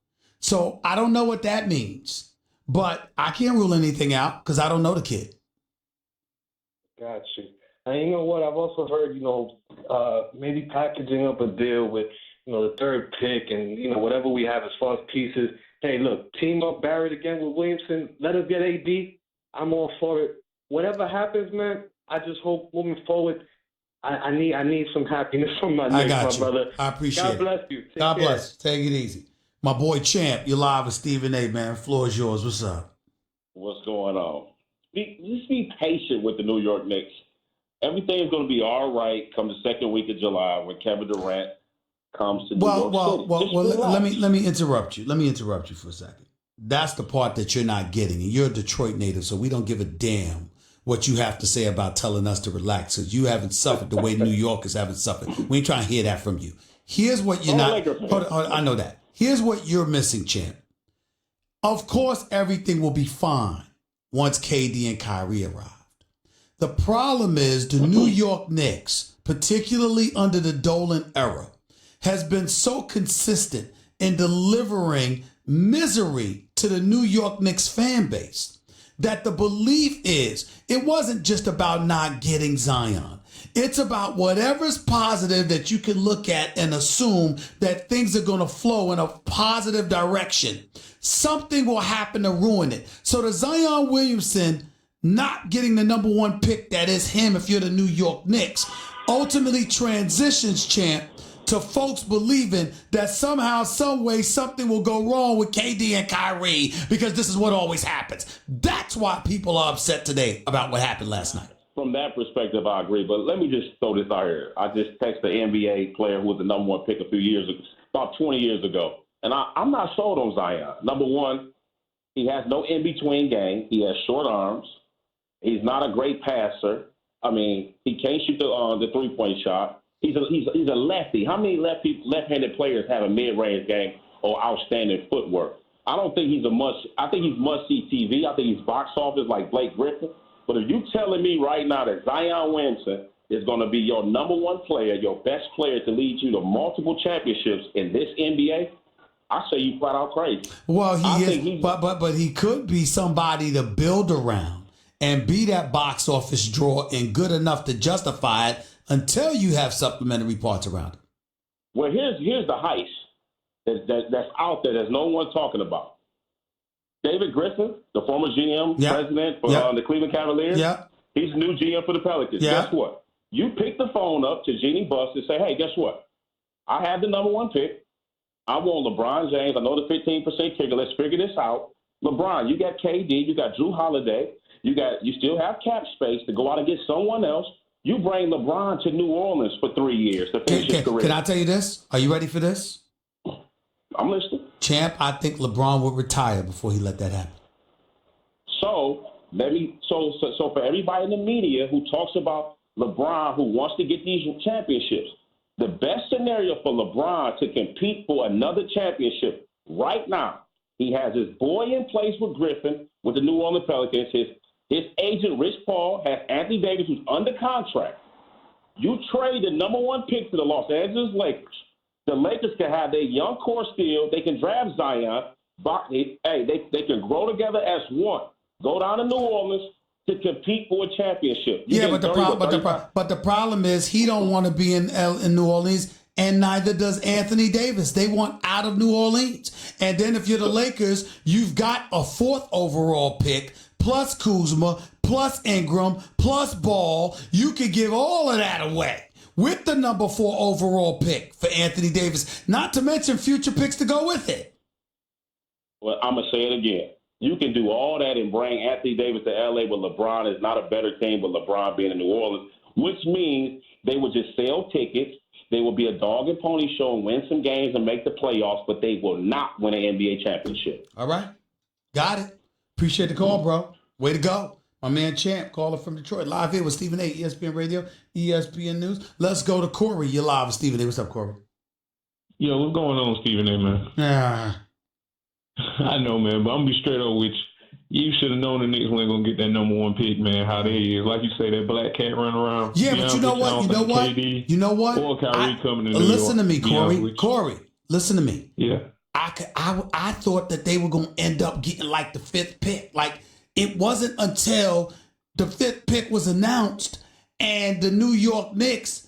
So I don't know what that means, but I can't rule anything out because I don't know the kid. Got you. And you know what? I've also heard, maybe packaging up a deal with, the third pick and, whatever we have as far as pieces. Hey, look, team up Barrett again with Williamson. Let us get AD. I'm all for it. Whatever happens, man, I just hope moving forward, I need some happiness from my Knicks, my brother. I appreciate it. God bless you. God bless. Take it easy. My boy Champ, you're live with Stephen A., man. Floor is yours. What's up? What's going on? Just be patient with the New York Knicks. Everything is going to be all right come the second week of July when Kevin Durant comes to New York City. Well, let me interrupt you. Let me interrupt you for a second. That's the part that you're not getting. And you're a Detroit native, so we don't give a damn what you have to say about telling us to relax because you haven't suffered the way New Yorkers haven't suffered. We ain't trying to hear that from you. Here's what you're not. Hold on, I know that. Here's what you're missing, champ. Of course, everything will be fine once KD and Kyrie arrived. The problem is the New York Knicks, particularly under the Dolan era, has been so consistent in delivering misery to the New York Knicks fan base that the belief is it wasn't just about not getting Zion. It's about whatever's positive that you can look at and assume that things are going to flow in a positive direction. Something will happen to ruin it. So the Zion Williamson not getting the number one pick, that is him if you're the New York Knicks, ultimately transitions, champ, to folks believing that somehow, some way, something will go wrong with KD and Kyrie because this is what always happens. That's why people are upset today about what happened last night. From that perspective, I agree. But let me just throw this out here. I just texted an NBA player who was the number one pick a few years ago, about 20 years ago. And I'm not sold on Zion. Number one, he has no in-between game. He has short arms. He's not a great passer. I mean, he can't shoot the three-point shot. He's a lefty. How many left-handed players have a mid-range game or outstanding footwork? I don't think he's I think he's must-see TV. I think he's box office like Blake Griffin. But if you're telling me right now that Zion Williamson is going to be your number one player, your best player to lead you to multiple championships in this NBA, I say you flat out crazy. Well, but he could be somebody to build around and be that box office draw and good enough to justify it until you have supplementary parts around it. Well, here's the heist that's out there that no one's talking about. David Griffin, the former GM, president for the Cleveland Cavaliers, he's the new GM for the Pelicans. Guess what? You pick the phone up to Jeannie Buss and say, hey, guess what? I have the number one pick. I want LeBron James. I know the 15% kicker. Let's figure this out. LeBron, you got KD. You got Drew Holiday. You still have cap space to go out and get someone else. You bring LeBron to New Orleans for 3 years to finish his career. Can I tell you this? Are you ready for this? I'm listening. Champ, I think LeBron would retire before he let that happen. So for everybody in the media who talks about LeBron who wants to get these championships, the best scenario for LeBron to compete for another championship right now, he has his boy in place with Griffin with the New Orleans Pelicans. His agent, Rich Paul, has Anthony Davis, who's under contract. You trade the number one pick to the Los Angeles Lakers. The Lakers can have their young core still. They can draft Zion. They can grow together as one. Go down to New Orleans to compete for a championship. But the problem is he don't want to be in New Orleans, and neither does Anthony Davis. They want out of New Orleans. And then if you're the Lakers, you've got a 4th overall pick, plus Kuzma, plus Ingram, plus Ball. You could give all of that away with the number 4 overall pick for Anthony Davis, not to mention future picks to go with it. Well, I'm going to say it again. You can do all that and bring Anthony Davis to L.A., but LeBron is not a better team with LeBron being in New Orleans, which means they will just sell tickets. They will be a dog and pony show and win some games and make the playoffs, but they will not win an NBA championship. All right. Got it. Appreciate the call, bro. Way to go. My man Champ, caller from Detroit. Live here with Stephen A., ESPN Radio, ESPN News. Let's go to Corey. You're live with Stephen A. What's up, Corey? Yo, what's going on, Stephen A., man? I know, man, but I'm going to be straight up with you. You should have known the Knicks weren't going to get that number one pick, man, how they is. Like you say, that black cat running around. Yeah, but you know what? You know what? Or Kyrie coming in New Listen York, to me, Corey. Corey, listen to me. Yeah. I thought that they were going to end up getting like the 5th pick. Like, it wasn't until the 5th pick was announced and the New York Knicks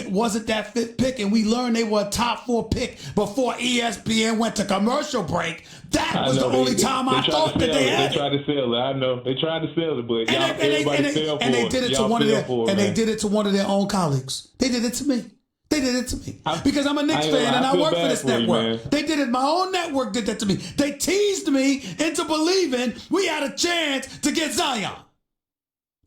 wasn't that 5th pick, and we learned they were a top 4 pick before ESPN went to commercial break. That was the only time I thought that they had it. They tried to sell it. I know. They tried to sell it, but everybody fell for it. And they did it to one of their own colleagues. They did it to me. Because I'm a Knicks fan and I work for this network. They did it. My own network did that to me. They teased me into believing we had a chance to get Zion.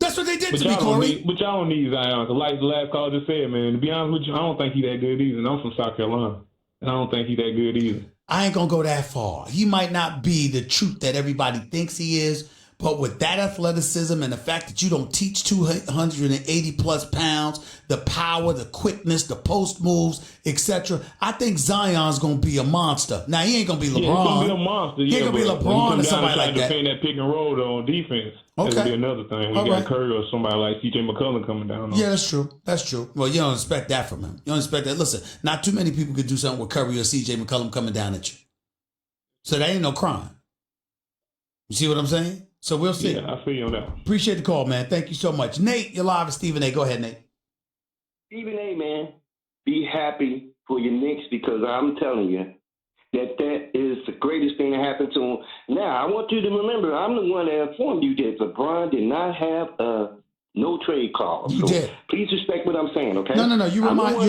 That's what they did to me, Corey. But y'all don't need Zion. Like the last call just said, man, to be honest with you, I don't think he that good either. And I'm from South Carolina. And I don't think he that good either. I ain't going to go that far. He might not be the truth that everybody thinks he is, but with that athleticism and the fact that you don't teach 280 plus pounds, the power, the quickness, the post moves, etc., I think Zion's going to be a monster. Now, he ain't going to be LeBron. Yeah, he's going to be a monster. He ain't going to be LeBron or somebody like that. Defend that pick and roll, though, on defense. Okay. That'll be another thing. You got Curry or somebody like C.J. McCollum coming down. Yeah, that's true. Well, you don't expect that from him. You don't expect that. Listen, not too many people could do something with Curry or C.J. McCollum coming down at you. So that ain't no crime. You see what I'm saying? So we'll see. Yeah, I feel you on that. Appreciate the call, man. Thank you so much. Nate, you're live with Stephen A. Go ahead, Nate. Stephen A., man, be happy for your Knicks because I'm telling you that is the greatest thing that happened to him. Now, I want you to remember, I'm the one that informed you that LeBron did not have a no trade clause. You did. Please respect what I'm saying, okay? No. You reminded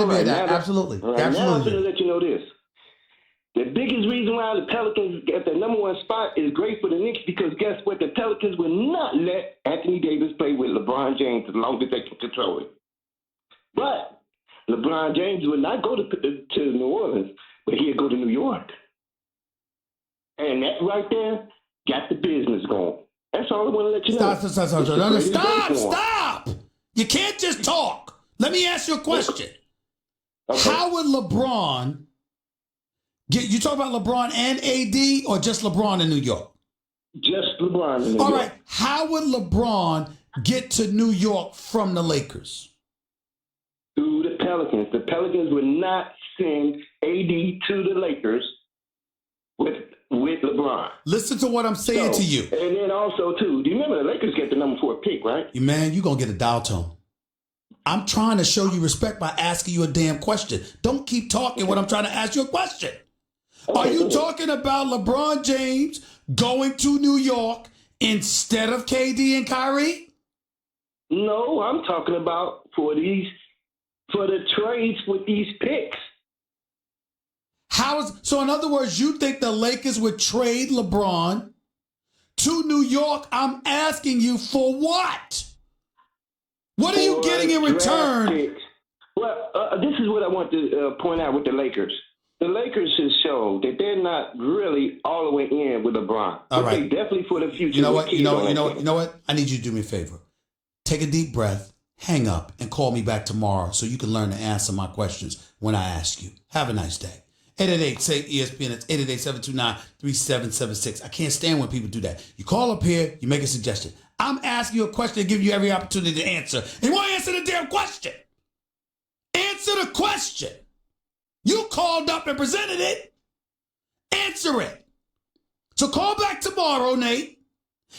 me of that. Absolutely. Now I'm going to let you know this. The biggest reason why the Pelicans get the number one spot is great for the Knicks because guess what? The Pelicans will not let Anthony Davis play with LeBron James as long as they can control it. But LeBron James would not go to New Orleans, but he'd go to New York. And that right there got the business going. That's all I want to let you know. Stop! You can't just talk. Let me ask you a question. Okay. How would LeBron... You talk about LeBron and AD or just LeBron in New York? Just LeBron in New York. All right. How would LeBron get to New York from the Lakers? To the Pelicans. The Pelicans would not send AD to the Lakers with LeBron. Listen to what I'm saying to you. And then also, too, do you remember the Lakers get the number 4 pick, right? Man, you're going to get a dial tone. I'm trying to show you respect by asking you a damn question. Don't keep talking when I'm trying to ask you a question. Are you talking about LeBron James going to New York instead of KD and Kyrie? No, I'm talking about for the trades with these picks. So in other words, you think the Lakers would trade LeBron to New York? I'm asking you for what? What are you getting in return? Picks. Well, this is what I want to point out with the Lakers. The Lakers should show that they're not really all the way in with LeBron. All right. They definitely for the future. You know what? You know what? I need you to do me a favor. Take a deep breath, hang up, and call me back tomorrow so you can learn to answer my questions when I ask you. Have a nice day. 888-SAY-ESPN. It's 888-729-3776. I can't stand when people do that. You call up here, you make a suggestion. I'm asking you a question and giving you every opportunity to answer. And you won't answer the damn question. Answer the question. You called up and presented it. Answer it. So call back tomorrow, Nate,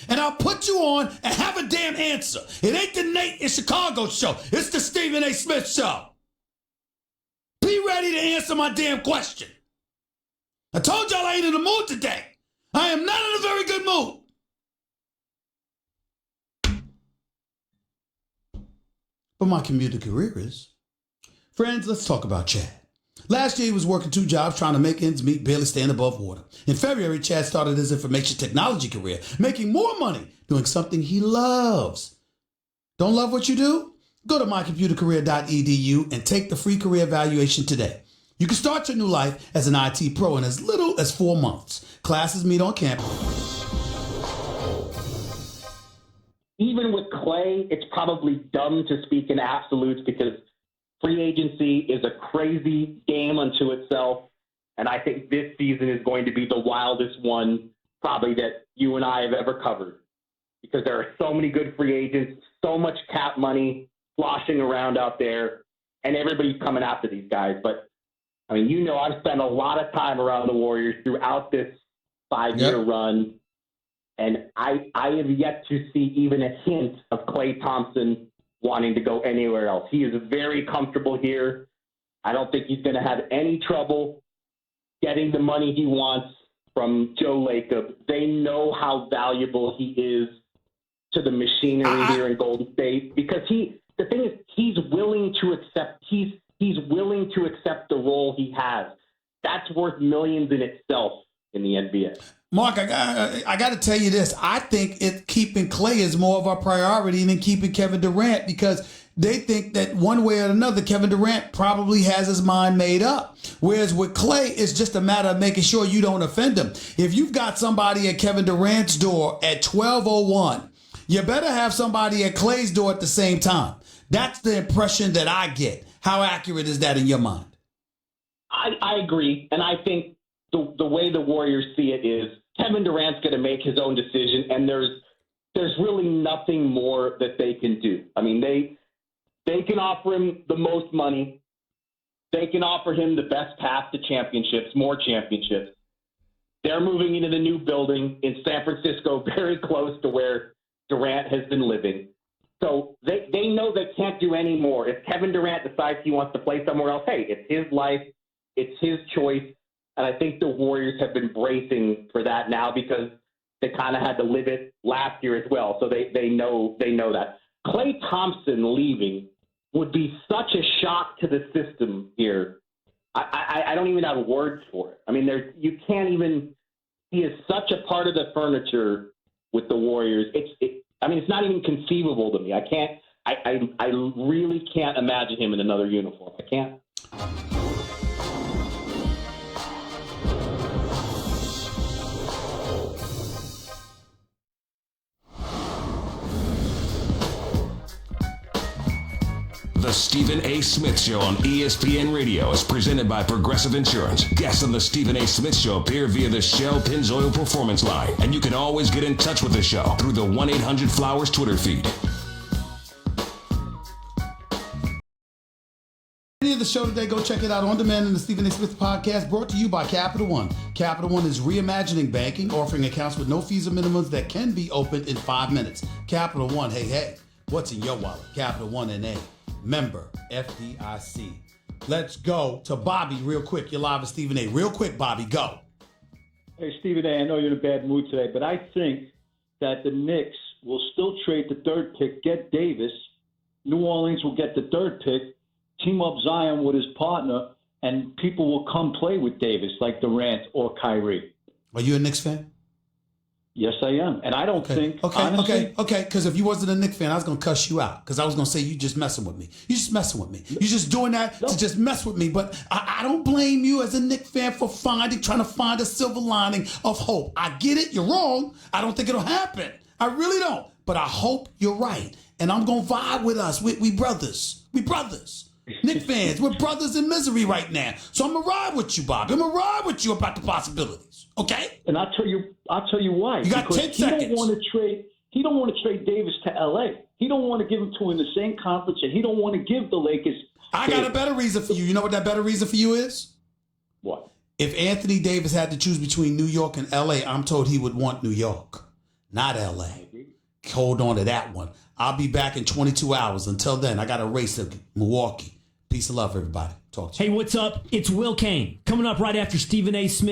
and I'll put you on and have a damn answer. It ain't the Nate in Chicago show. It's the Stephen A. Smith show. Be ready to answer my damn question. I told y'all I ain't in the mood today. I am not in a very good mood. But my commuter career is. Friends, let's talk about Chad. Last year, he was working 2 jobs trying to make ends meet, barely staying above water. In February, Chad started his information technology career, making more money doing something he loves. Don't love what you do? Go to mycomputercareer.edu and take the free career evaluation today. You can start your new life as an IT pro in as little as 4 months. Classes meet on campus. Even with Clay, it's probably dumb to speak in absolutes because free agency is a crazy game unto itself. And I think this season is going to be the wildest one probably that you and I have ever covered because there are so many good free agents, so much cap money sloshing around out there, and everybody's coming after these guys. But, I mean, you know, I've spent a lot of time around the Warriors throughout this 5-year run, and I have yet to see even a hint of Klay Thompson wanting to go anywhere else. He is very comfortable here. I don't think he's going to have any trouble getting the money he wants from Joe Lacob. They know how valuable he is to the machinery here in Golden State because the thing is, he's willing to accept the role he has. That's worth millions in itself in the NBA. Mark, I got to tell you this. I think keeping Klay is more of a priority than keeping Kevin Durant because they think that one way or another, Kevin Durant probably has his mind made up. Whereas with Klay, it's just a matter of making sure you don't offend him. If you've got somebody at Kevin Durant's door at 12:01, you better have somebody at Klay's door at the same time. That's the impression that I get. How accurate is that in your mind? I agree. And I think the way the Warriors see it is Kevin Durant's going to make his own decision, and there's really nothing more that they can do. I mean, they can offer him the most money. They can offer him the best path to championships, more championships. They're moving into the new building in San Francisco, very close to where Durant has been living. So they know they can't do any more. If Kevin Durant decides he wants to play somewhere else, hey, it's his life. It's his choice. And I think the Warriors have been bracing for that now because they kind of had to live it last year as well. So they know that. Klay Thompson leaving would be such a shock to the system here. I don't even have words for it. I mean, you can't even – he is such a part of the furniture with the Warriors. It's not even conceivable to me. I really can't imagine him in another uniform. I can't. The Stephen A. Smith Show on ESPN Radio is presented by Progressive Insurance. Guests on the Stephen A. Smith Show appear via the Shell Pennzoil Performance Line, and you can always get in touch with the show through the 1-800-Flowers Twitter feed. the show today, go check it out on demand in the Stephen A. Smith podcast, brought to you by Capital One. Capital One is reimagining banking, offering accounts with no fees or minimums that can be opened in 5 minutes. Capital One, hey, what's in your wallet? Capital One N.A. Member FDIC. Let's go to Bobby real quick. You're live with Stephen A. Real quick, Bobby, go. Hey, Stephen A., I know you're in a bad mood today, but I think that the Knicks will still trade the third pick, get Davis. New Orleans will get the third pick, team up Zion with his partner, and people will come play with Davis like Durant or Kyrie. Are you a Knicks fan? Yes, I am. And I don't think, honestly... Okay, because if you wasn't a Knicks fan, I was going to cuss you out because I was going to say you just messing with me. You just messing with me. You just doing that to just mess with me. But I don't blame you as a Knicks fan for trying to find a silver lining of hope. I get it. You're wrong. I don't think it'll happen. I really don't. But I hope you're right. And I'm going to vibe with us. We brothers. We brothers. Knicks fans, we're brothers in misery right now. So I'm going to ride with you, Bob. I'm going to ride with you about the possibilities. Okay? And I'll tell you why. You got 10 seconds. He don't want to trade Davis to L.A. He don't want to give him to in the same conference, and he don't want to give the Lakers. I got a better reason for you. You know what that better reason for you is? What? If Anthony Davis had to choose between New York and L.A., I'm told he would want New York, not L.A. Hold on to that one. I'll be back in 22 hours. Until then, I got a race to Milwaukee. Peace and love, everybody. Talk to you. Hey, what's up? It's Will Kane. Coming up right after Stephen A. Smith.